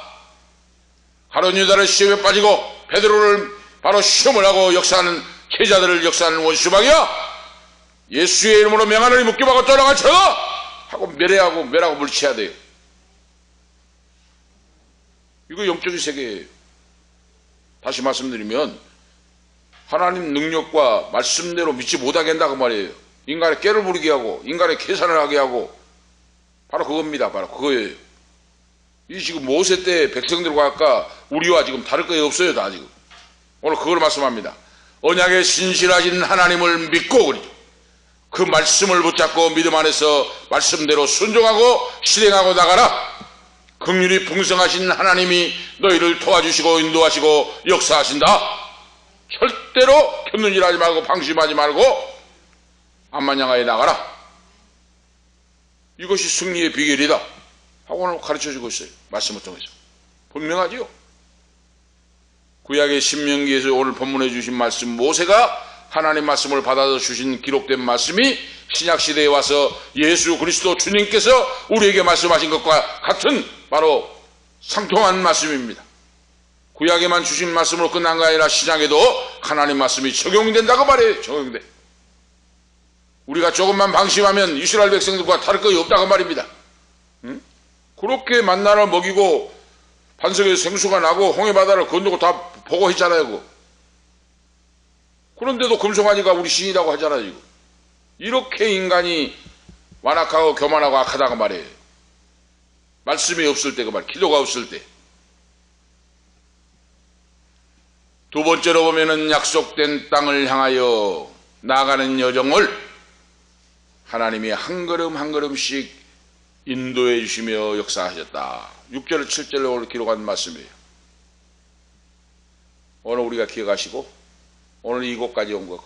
가룟 유다를 시험에 빠지고 베드로를 바로 시험을 하고 역사하는 제자들을 역사하는 원수마귀야. 예수의 이름으로 명하노니 묶여박아 떠나가쳐라 하고 멸하고 물리쳐야 돼요. 이거 영적인 세계예요. 다시 말씀드리면 하나님 능력과 말씀대로 믿지 못하게 한다고 말이에요. 인간의 깨를 부리게 하고 인간의 계산을 하게 하고 바로 그겁니다. 바로 그거예요. 이 지금 모세 때 백성들과 아까 우리와 지금 다를 거 없어요. 다 지금 오늘 그걸 말씀합니다. 언약에 신실하신 하나님을 믿고 그 말씀을 붙잡고 믿음 안에서 말씀대로 순종하고 실행하고 나가라. 긍휼이 풍성하신 하나님이 너희를 도와주시고 인도하시고 역사하신다. 절대로 곁눈질하지 말고 방심하지 말고 앞만 향하여 나가라. 이것이 승리의 비결이다 하고 오늘 가르쳐주고 있어요. 말씀을 통해서 분명하지요. 구약의 신명기에서 오늘 본문해 주신 말씀, 모세가 하나님 말씀을 받아서 주신 기록된 말씀이 신약시대에 와서 예수 그리스도 주님께서 우리에게 말씀하신 것과 같은 바로 상통한 말씀입니다. 구약에만 주신 말씀으로 끝난 게 아니라 신약에도 하나님 말씀이 적용된다고 말해요. 적용돼. 우리가 조금만 방심하면 이스라엘 백성들과 다를 것이 없다고 말입니다. 응? 그렇게 만나를 먹이고 반석에서 생수가 나고 홍해바다를 건너고 다 보고 했잖아요. 그거. 그런데도 금송아지가 우리 신이라고 하잖아요. 이거. 이렇게 인간이 완악하고 교만하고 악하다고 말해요. 말씀이 없을 때 그 말, 기도가 없을 때. 두 번째로 보면은 약속된 땅을 향하여 나가는 여정을 하나님이 한 걸음 한 걸음씩 인도해 주시며 역사하셨다. 6절 7절로 오늘 기록한 말씀이에요. 오늘 우리가 기억하시고 오늘 이곳까지 온 거죠.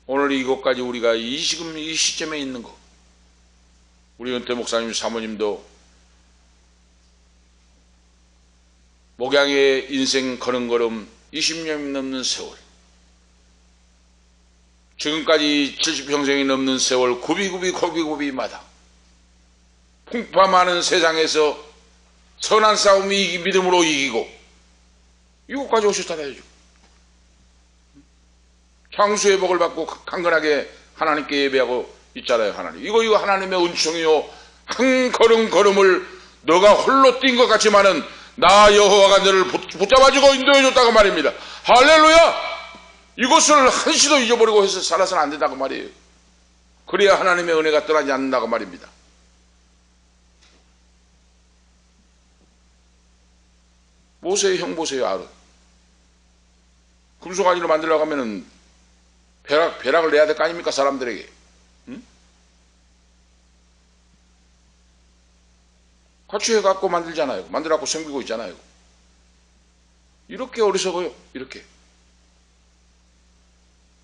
오늘 이곳까지 우리가 지금 이 시점에 있는 거. 우리 은퇴 목사님 사모님도 목양의 인생 걸음걸음 20년이 넘는 세월, 지금까지 70평생이 넘는 세월 굽이굽이마다 풍파 많은 세상에서 선한 싸움이 믿음으로 이기고 이곳까지 오셨잖아요. 창수의 복을 받고 강건하게 하나님께 예배하고 있잖아요. 하나님 이거 하나님의 은총이요, 한 걸음걸음을 너가 홀로 뛴 것 같지만은 나 여호와가 너를 붙잡아주고 인도해줬다고 말입니다. 할렐루야. 이것을 한시도 잊어버리고 해서 살아서는 안 된다고 말이에요. 그래야 하나님의 은혜가 떠나지 않는다고 말입니다. 모세의 형 보세요. 아론. 금송아지를 만들려고 하면은 벼락을 내야 될 거 아닙니까? 사람들에게. 응? 같이 해갖고 만들잖아요. 만들어갖고 섬기고 있잖아요. 이렇게 어리석어요. 이렇게.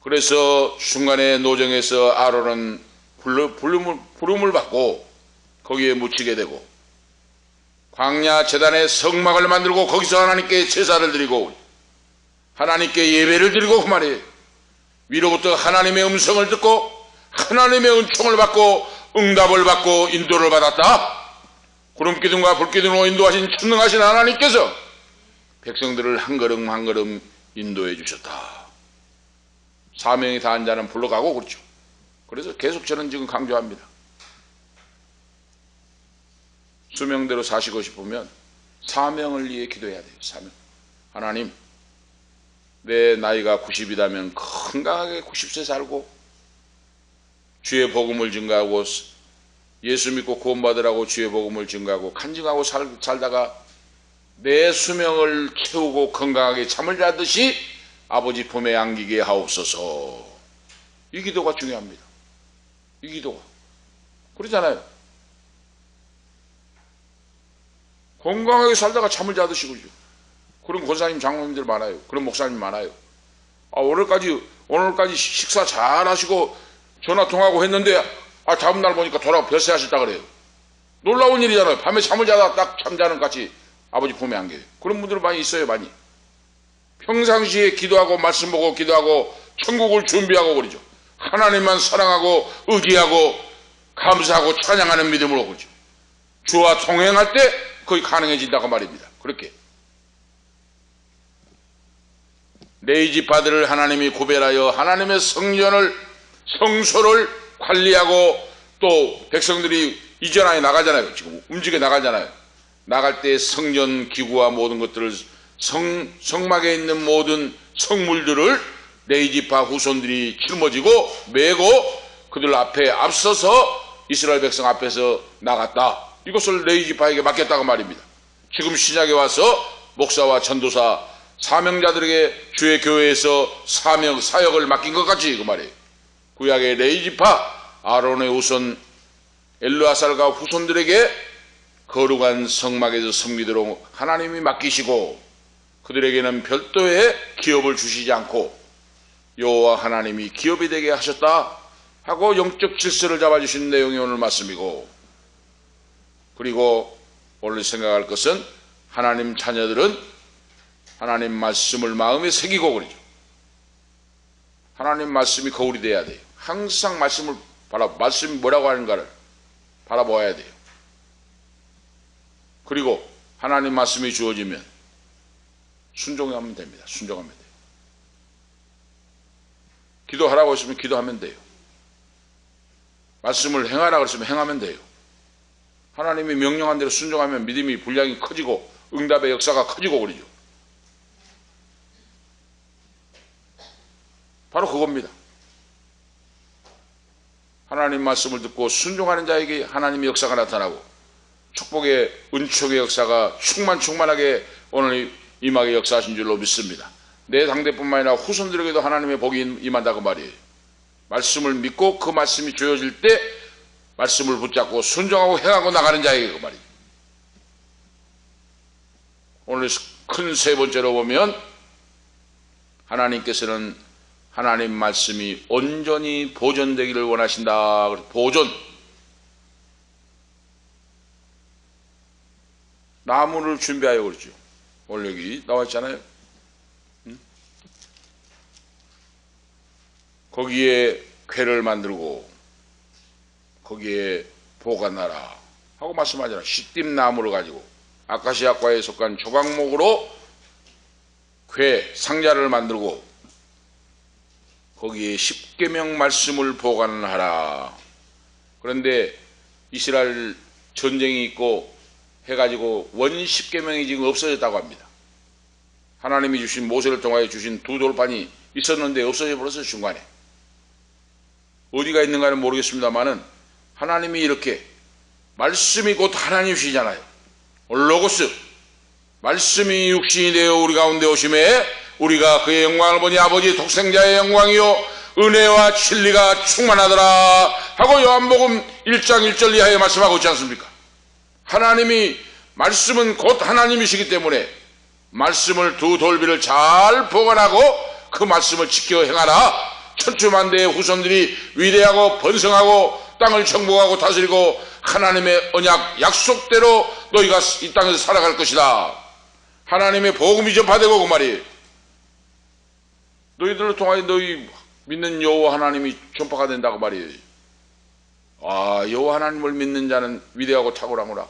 그래서 중간에 노정에서 아론은 부름을 받고 거기에 묻히게 되고, 광야 제단에 성막을 만들고 거기서 하나님께 제사를 드리고 하나님께 예배를 드리고 그 말이에요. 위로부터 하나님의 음성을 듣고 하나님의 은총을 받고 응답을 받고 인도를 받았다. 구름기둥과 불기둥으로 인도하신 천능하신 하나님께서 백성들을 한 걸음 한 걸음 인도해 주셨다. 사명이 다한 자는 불러가고 그렇죠. 그래서 계속 저는 지금 강조합니다. 수명대로 사시고 싶으면 사명을 위해 기도해야 돼요. 사명. 하나님, 내 나이가 90이라면 건강하게 90세 살고 주의 복음을 증가하고 예수 믿고 구원받으라고 주의 복음을 증가하고 간증하고 살다가 내 수명을 채우고 건강하게 잠을 자듯이 아버지 품에 안기게 하옵소서. 이 기도가 중요합니다. 이 기도가. 그러잖아요. 건강하게 살다가 잠을 자듯이 그러죠. 그런 권사님 장로님들 많아요. 그런 목사님 많아요. 오늘까지 식사 잘 하시고 전화 통화하고 했는데 다음 날 보니까 돌아가 별세 하셨다 그래요. 놀라운 일이잖아요. 밤에 잠을 자다 딱 잠자는 같이 아버지 품에 안겨요. 그런 분들 많이 있어요. 많이. 평상시에 기도하고 말씀 보고 기도하고 천국을 준비하고 그러죠. 하나님만 사랑하고 의지하고 감사하고 찬양하는 믿음으로 그러죠. 주와 동행할 때 거의 가능해진다고 말입니다. 그렇게 네 지파들을 하나님이 구별하여 하나님의 성소를 관리하고 또 백성들이 이전하여 나가잖아요. 지금 움직여 나가잖아요. 나갈 때 성전 기구와 모든 것들을 성막에 있는 모든 성물들을 네 지파 후손들이 짊어지고 메고 그들 앞에 앞서서 이스라엘 백성 앞에서 나갔다. 이것을 네 지파에게 맡겼다고 말입니다. 지금 신약에 와서 목사와 전도사 사명자들에게 주의 교회에서 사역을 맡긴 것 같이 그 말이에요. 구약의 네 지파 아론의 후손 엘르아살과 후손들에게 거룩한 성막에서 섬기도록 하나님이 맡기시고 그들에게는 별도의 기업을 주시지 않고 여호와 하나님이 기업이 되게 하셨다 하고 영적 질서를 잡아주신 내용이 오늘 말씀이고, 그리고 오늘 생각할 것은 하나님 자녀들은 하나님 말씀을 마음에 새기고 그러죠. 하나님 말씀이 거울이 돼야 돼요. 항상 말씀을 말씀이 뭐라고 하는가를 바라보아야 돼요. 그리고 하나님 말씀이 주어지면 순종하면 됩니다. 순종하면 돼요. 기도하라고 했으면 기도하면 돼요. 말씀을 행하라고 했으면 행하면 돼요. 하나님이 명령한 대로 순종하면 믿음이 분량이 커지고 응답의 역사가 커지고 그러죠. 바로 그겁니다. 하나님 말씀을 듣고 순종하는 자에게 하나님의 역사가 나타나고 축복의 은총의 역사가 충만하게 오늘 임하게 역사하신 줄로 믿습니다. 내 당대뿐만 아니라 후손들에게도 하나님의 복이 임한다고 말이에요. 말씀을 믿고 그 말씀이 주어질 때 말씀을 붙잡고 순종하고 행하고 나가는 자에게 그 말이에요. 오늘 큰 세 번째로 보면 하나님께서는 하나님 말씀이 온전히 보존되기를 원하신다. 보존. 나무를 준비하여 그러죠. 오늘 여기 나와 있잖아요. 거기에 궤를 만들고 거기에 보관하라 하고 말씀하잖아요. 시띠나무를 가지고 아카시아과에 속한 조각목으로 궤 상자를 만들고 거기에 십계명 말씀을 보관하라. 그런데 이스라엘 전쟁이 있고 해가지고 원 십계명이 지금 없어졌다고 합니다. 하나님이 주신 모세를 통하여 주신 두 돌판이 있었는데 없어져 버렸어요. 중간에 어디가 있는가는 모르겠습니다만은 하나님이 이렇게 말씀이 곧 하나님이시잖아요. 로고스 말씀이 육신이 되어 우리 가운데 오심에 우리가 그의 영광을 보니 아버지 독생자의 영광이요 은혜와 진리가 충만하더라 하고 요한복음 1장 1절 이하에 말씀하고 있지 않습니까? 하나님이 말씀은 곧 하나님이시기 때문에 말씀을 두 돌비를 잘 보관하고 그 말씀을 지켜 행하라. 천추만대의 후손들이 위대하고 번성하고 땅을 정복하고 다스리고 하나님의 언약 약속대로 너희가 이 땅에서 살아갈 것이다. 하나님의 복음이 전파되고 그 말이에요. 너희들을 통하여 너희 믿는 여호와 하나님이 전파가 된다고 말이에요. 아, 여호와 하나님을 믿는 자는 위대하고 탁월하구나.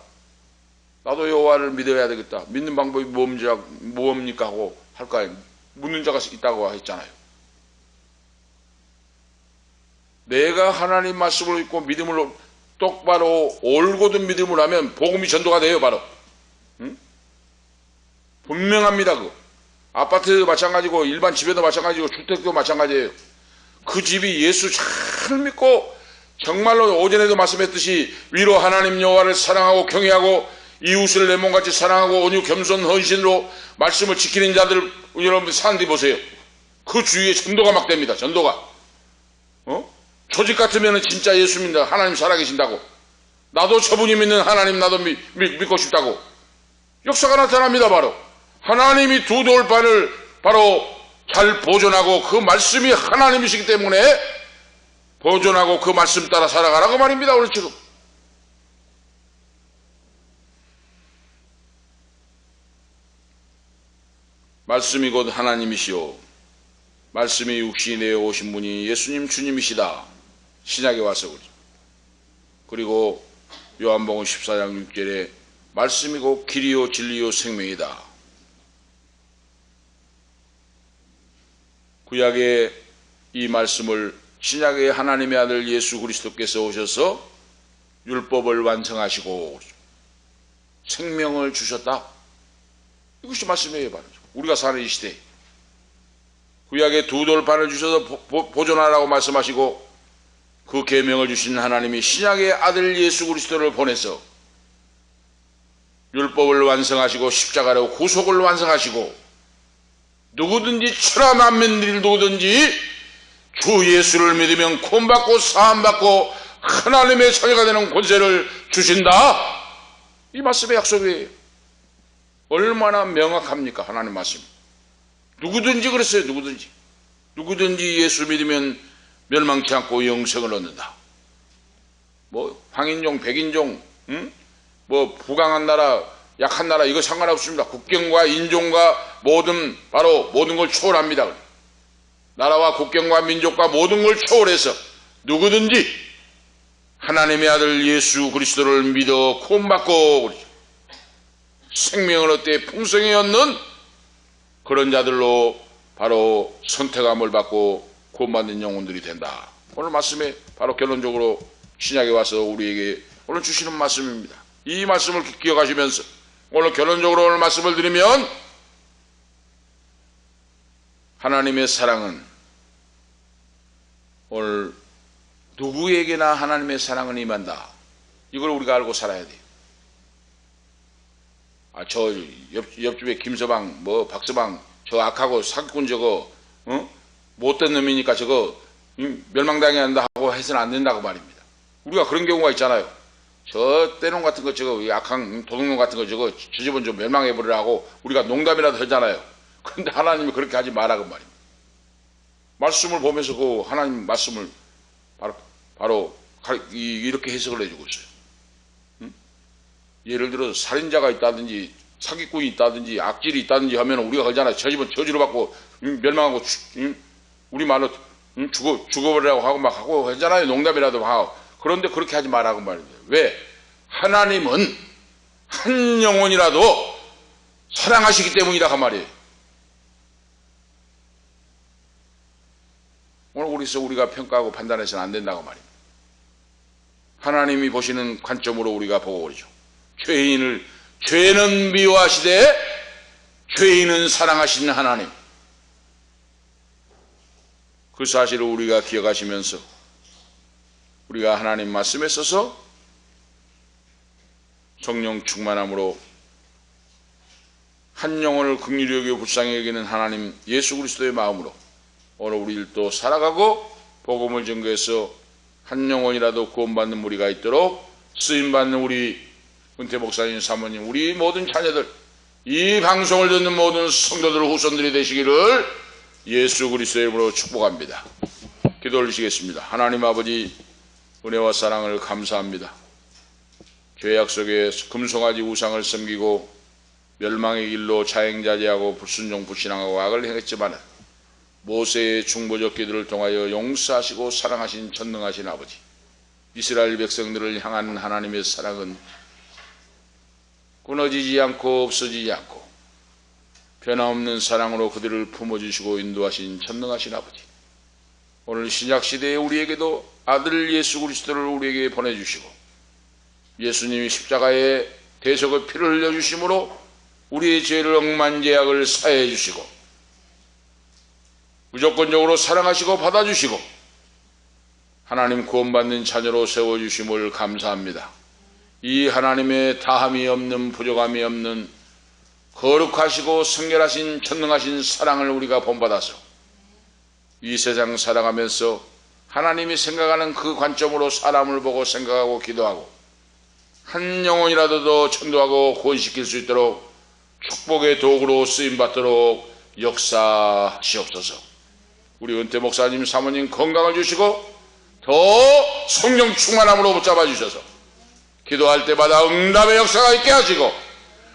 나도 여호와를 믿어야 되겠다. 믿는 방법이 뭡니까 하고 할까요? 묻는 자가 있다고 했잖아요. 내가 하나님 말씀을 읽고 믿음을 똑바로 올곧은 믿음을 하면 복음이 전도가 돼요. 바로 분명합니다. 그 아파트도 마찬가지고 일반 집에도 마찬가지고 주택도 마찬가지예요. 그 집이 예수 잘 믿고 정말로 오전에도 말씀했듯이 위로 하나님 여호와를 사랑하고 경외하고 이웃을 내 몸같이 사랑하고 온유 겸손 헌신으로 말씀을 지키는 자들 여러분 사람들이 보세요. 그 주위에 전도가 막 됩니다. 전도가 조직 같으면 진짜 예수 믿는다. 하나님 살아계신다고. 나도 저분이 믿는 하나님 나도 믿고 싶다고. 역사가 나타납니다. 바로 하나님이 두 돌판을 바로 잘 보존하고 그 말씀이 하나님이시기 때문에 보존하고 그 말씀 따라 살아가라고 말입니다. 오늘 지금 말씀이 곧 하나님이시오. 말씀이 육신이 되어 오신 분이 예수님 주님이시다. 신약에 와서 그러죠. 그리고 요한복음 14장 6절에 말씀이 곧 길이요 진리요 생명이다. 구약의 이 말씀을 신약의 하나님의 아들 예수 그리스도께서 오셔서 율법을 완성하시고 생명을 주셨다. 이것이 말씀이에요. 바로 우리가 사는 이 시대에 구약의 두 돌판을 주셔서 보존하라고 말씀하시고 그 계명을 주신 하나님이 신약의 아들 예수 그리스도를 보내서 율법을 완성하시고 십자가로 구속을 완성하시고 누구든지 천하 만민들이 누구든지 주 예수를 믿으면 구원받고 사함받고 하나님의 자녀가 되는 권세를 주신다. 이 말씀의 약속이에요. 얼마나 명확합니까? 하나님 말씀. 누구든지 그랬어요. 누구든지 예수 믿으면 멸망치 않고 영생을 얻는다. 뭐 황인종 백인종 뭐 부강한 나라 약한 나라 이거 상관없습니다. 국경과 인종과 모든 바로 모든 걸 초월합니다. 나라와 국경과 민족과 모든 걸 초월해서 누구든지 하나님의 아들 예수 그리스도를 믿어 구원받고 생명을 얻되 풍성히 얻는 그런 자들로 바로 선택함을 받고 구원받는 영혼들이 된다. 오늘 말씀에 바로 결론적으로 신약에 와서 우리에게 오늘 주시는 말씀입니다. 이 말씀을 기억하시면서 오늘 결론적으로 오늘 말씀을 드리면, 하나님의 사랑은 오늘 누구에게나 하나님의 사랑은 임한다. 이걸 우리가 알고 살아야 돼요. 저 옆집에 김서방 박서방 저 악하고 사기꾼 저거 못된 놈이니까 저거 멸망당해야 한다 하고 해서는 안 된다고 말입니다. 우리가 그런 경우가 있잖아요. 저 떼놈 같은 거 저거 악한 도둑놈 같은 거 저거 저 집은 좀 멸망해버리라고 우리가 농담이라도 하잖아요. 그런데 하나님이 그렇게 하지 말라고 말입니다. 말씀을 보면서 그 하나님 말씀을 바로 이렇게 해석을 해주고 있어요. 예를 들어서 살인자가 있다든지 사기꾼이 있다든지 악질이 있다든지 하면 우리가 그러잖아요. 저 집은 저주를 받고 멸망하고 우리 말로 죽어버리라고 하고 막 하고 하잖아요. 농담이라도 하고. 그런데 그렇게 하지 말라고 말입니다. 왜? 하나님은 한 영혼이라도 사랑하시기 때문이다 그 말이에요. 오늘 거기서 우리가 평가하고 판단해서는 안 된다고 말입니다. 하나님이 보시는 관점으로 우리가 보고 그러죠. 죄는 미워하시되 죄인은 사랑하시는 하나님. 그 사실을 우리가 기억하시면서 우리가 하나님 말씀에 써서 성령 충만함으로 한 영혼을 긍휼히 여기고 불쌍히 여기는 하나님 예수 그리스도의 마음으로 오늘 우리들도 살아가고 복음을 전거해서 한 영혼이라도 구원받는 무리가 있도록 쓰임받는 우리 은퇴 목사님, 사모님, 우리 모든 자녀들, 이 방송을 듣는 모든 성도들, 후손들이 되시기를 예수 그리스도의 이름으로 축복합니다. 기도 올리시겠습니다. 하나님 아버지, 은혜와 사랑을 감사합니다. 죄악 속에 금송아지 우상을 섬기고 멸망의 길로 자행자제하고 불순종 불신앙하고 악을 행했지만 모세의 중보적 기도를 통하여 용서하시고 사랑하신 전능하신 아버지, 이스라엘 백성들을 향한 하나님의 사랑은 끊어지지 않고 없어지지 않고 변함없는 사랑으로 그들을 품어주시고 인도하신 전능하신 아버지, 오늘 신약시대에 우리에게도 아들 예수 그리스도를 우리에게 보내주시고 예수님이 십자가에 대속의 피를 흘려주심으로 우리의 죄를 억만제약을 사해해 주시고 무조건적으로 사랑하시고 받아주시고 하나님 구원받는 자녀로 세워주심을 감사합니다. 이 하나님의 다함이 없는 부족함이 없는 거룩하시고 성결하신 전능하신 사랑을 우리가 본받아서 이 세상 살아가면서 하나님이 생각하는 그 관점으로 사람을 보고 생각하고 기도하고 한 영혼이라도 더 천도하고 구원시킬 수 있도록 축복의 도구로 쓰임받도록 역사하시옵소서. 우리 은퇴 목사님, 사모님 건강을 주시고 더 성령 충만함으로 붙잡아 주셔서 기도할 때마다 응답의 역사가 있게 하시고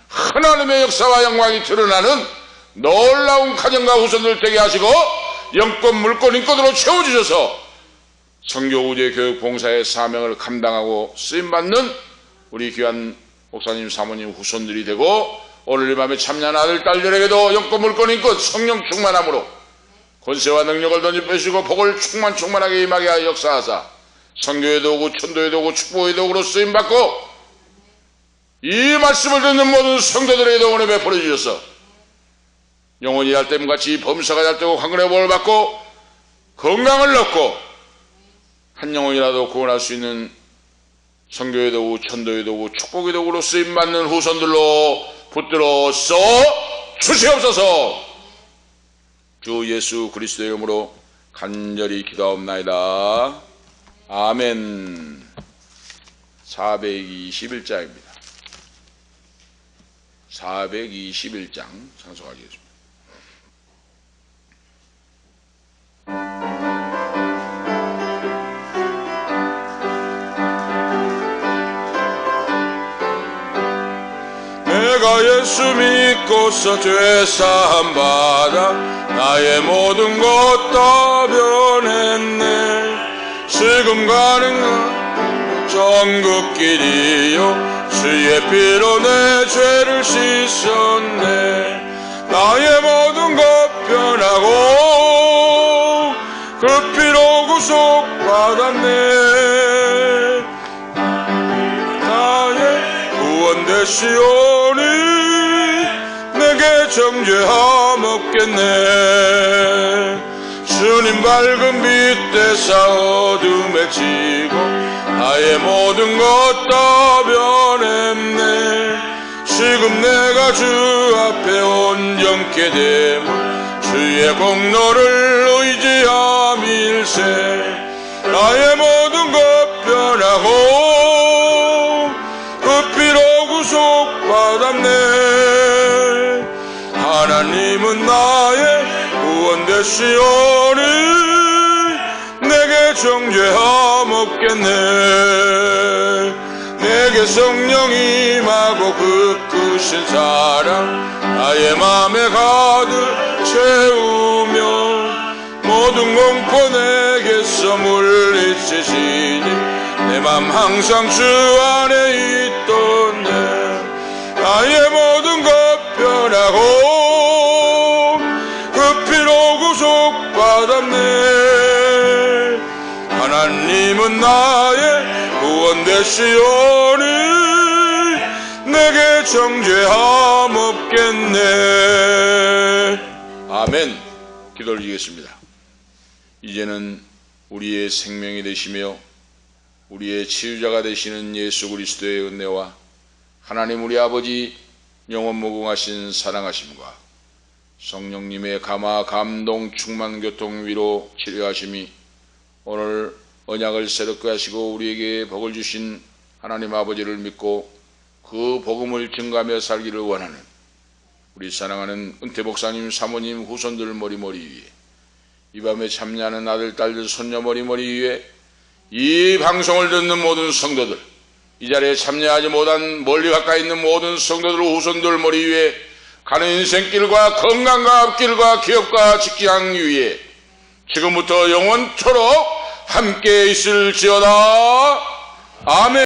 하나님의 역사와 영광이 드러나는 놀라운 가정과 후손들 되게 하시고 영권, 물권, 인권으로 채워주셔서 선교, 우제, 교육, 봉사의 사명을 감당하고 쓰임받는 우리 귀한 목사님, 사모님, 후손들이 되고 오늘 이 밤에 참여한 아들, 딸들에게도 영권, 물권, 인권, 성령 충만함으로 권세와 능력을 던져주시고 복을 충만하게 임하게 하여 역사하사 선교의 도구, 천도의 도구, 축복의 도구로 쓰임받고 이 말씀을 듣는 모든 성도들에게도 은혜 베풀어 주셔서 영혼이 얄땜같이 범사가 얄되고 황금의 복을 받고 건강을 얻고 한 영혼이라도 구원할 수 있는 선교의 도구, 천도의 도구, 축복의 도구로 쓰임받는 후손들로 붙들어 써 주시옵소서. 주 예수 그리스도의 이름으로 간절히 기도하옵나이다. 아멘. 421장입니다. 421장 상속하겠습니다. 내가 예수 믿고서 죄 사함 받아 나의 모든 것 다 변했네. 지금 가는 전국 길이요 주의 피로 내 죄를 씻었네. 나의 모든 것 변하고 그 피로 구속받았네. 나의 구원 되시오니 내게 정죄함 없겠네. 주님 밝은 빛 대사 어둠에 지고 나의 모든 것 다 변했네. 지금 내가 주 앞에 온전케 됨은 주의 공로를 의지함일세. 나의 모든 것 변하고 그 피로 구속받았네. 하나님은 나의 구원 되시오니 내게 정죄함 없겠네. 내게 성령 임하고 그 크신 사랑 나의 맘에 가득 채우며 모든 공포 내게서 물리치시니 내 맘 항상 주 안에 있던데. 나의 모든 것 변하고 그 피로 구속받았네. 하나님은 나의 구원 되시오니 내게 정죄함 없겠네. 아멘. 기도 올리겠습니다. 이제는 우리의 생명이 되시며 우리의 치유자가 되시는 예수 그리스도의 은혜와 하나님 우리 아버지 영원 무궁하신 사랑하심과 성령님의 감화 감동 충만 교통 위로 치료하심이 오늘 언약을 새롭게 하시고 우리에게 복을 주신 하나님 아버지를 믿고 그 복음을 증가하며 살기를 원하는 우리 사랑하는 은퇴 목사님 사모님 후손들 머리머리 위에 이 밤에 참여하는 아들 딸들 손녀 머리머리 위에 이 방송을 듣는 모든 성도들, 이 자리에 참여하지 못한 멀리 가까이 있는 모든 성도들 후손들 머리 위에 가는 인생길과 건강과 앞길과 기업과 직장 위에 지금부터 영원토록 함께 있을지어다. 아멘.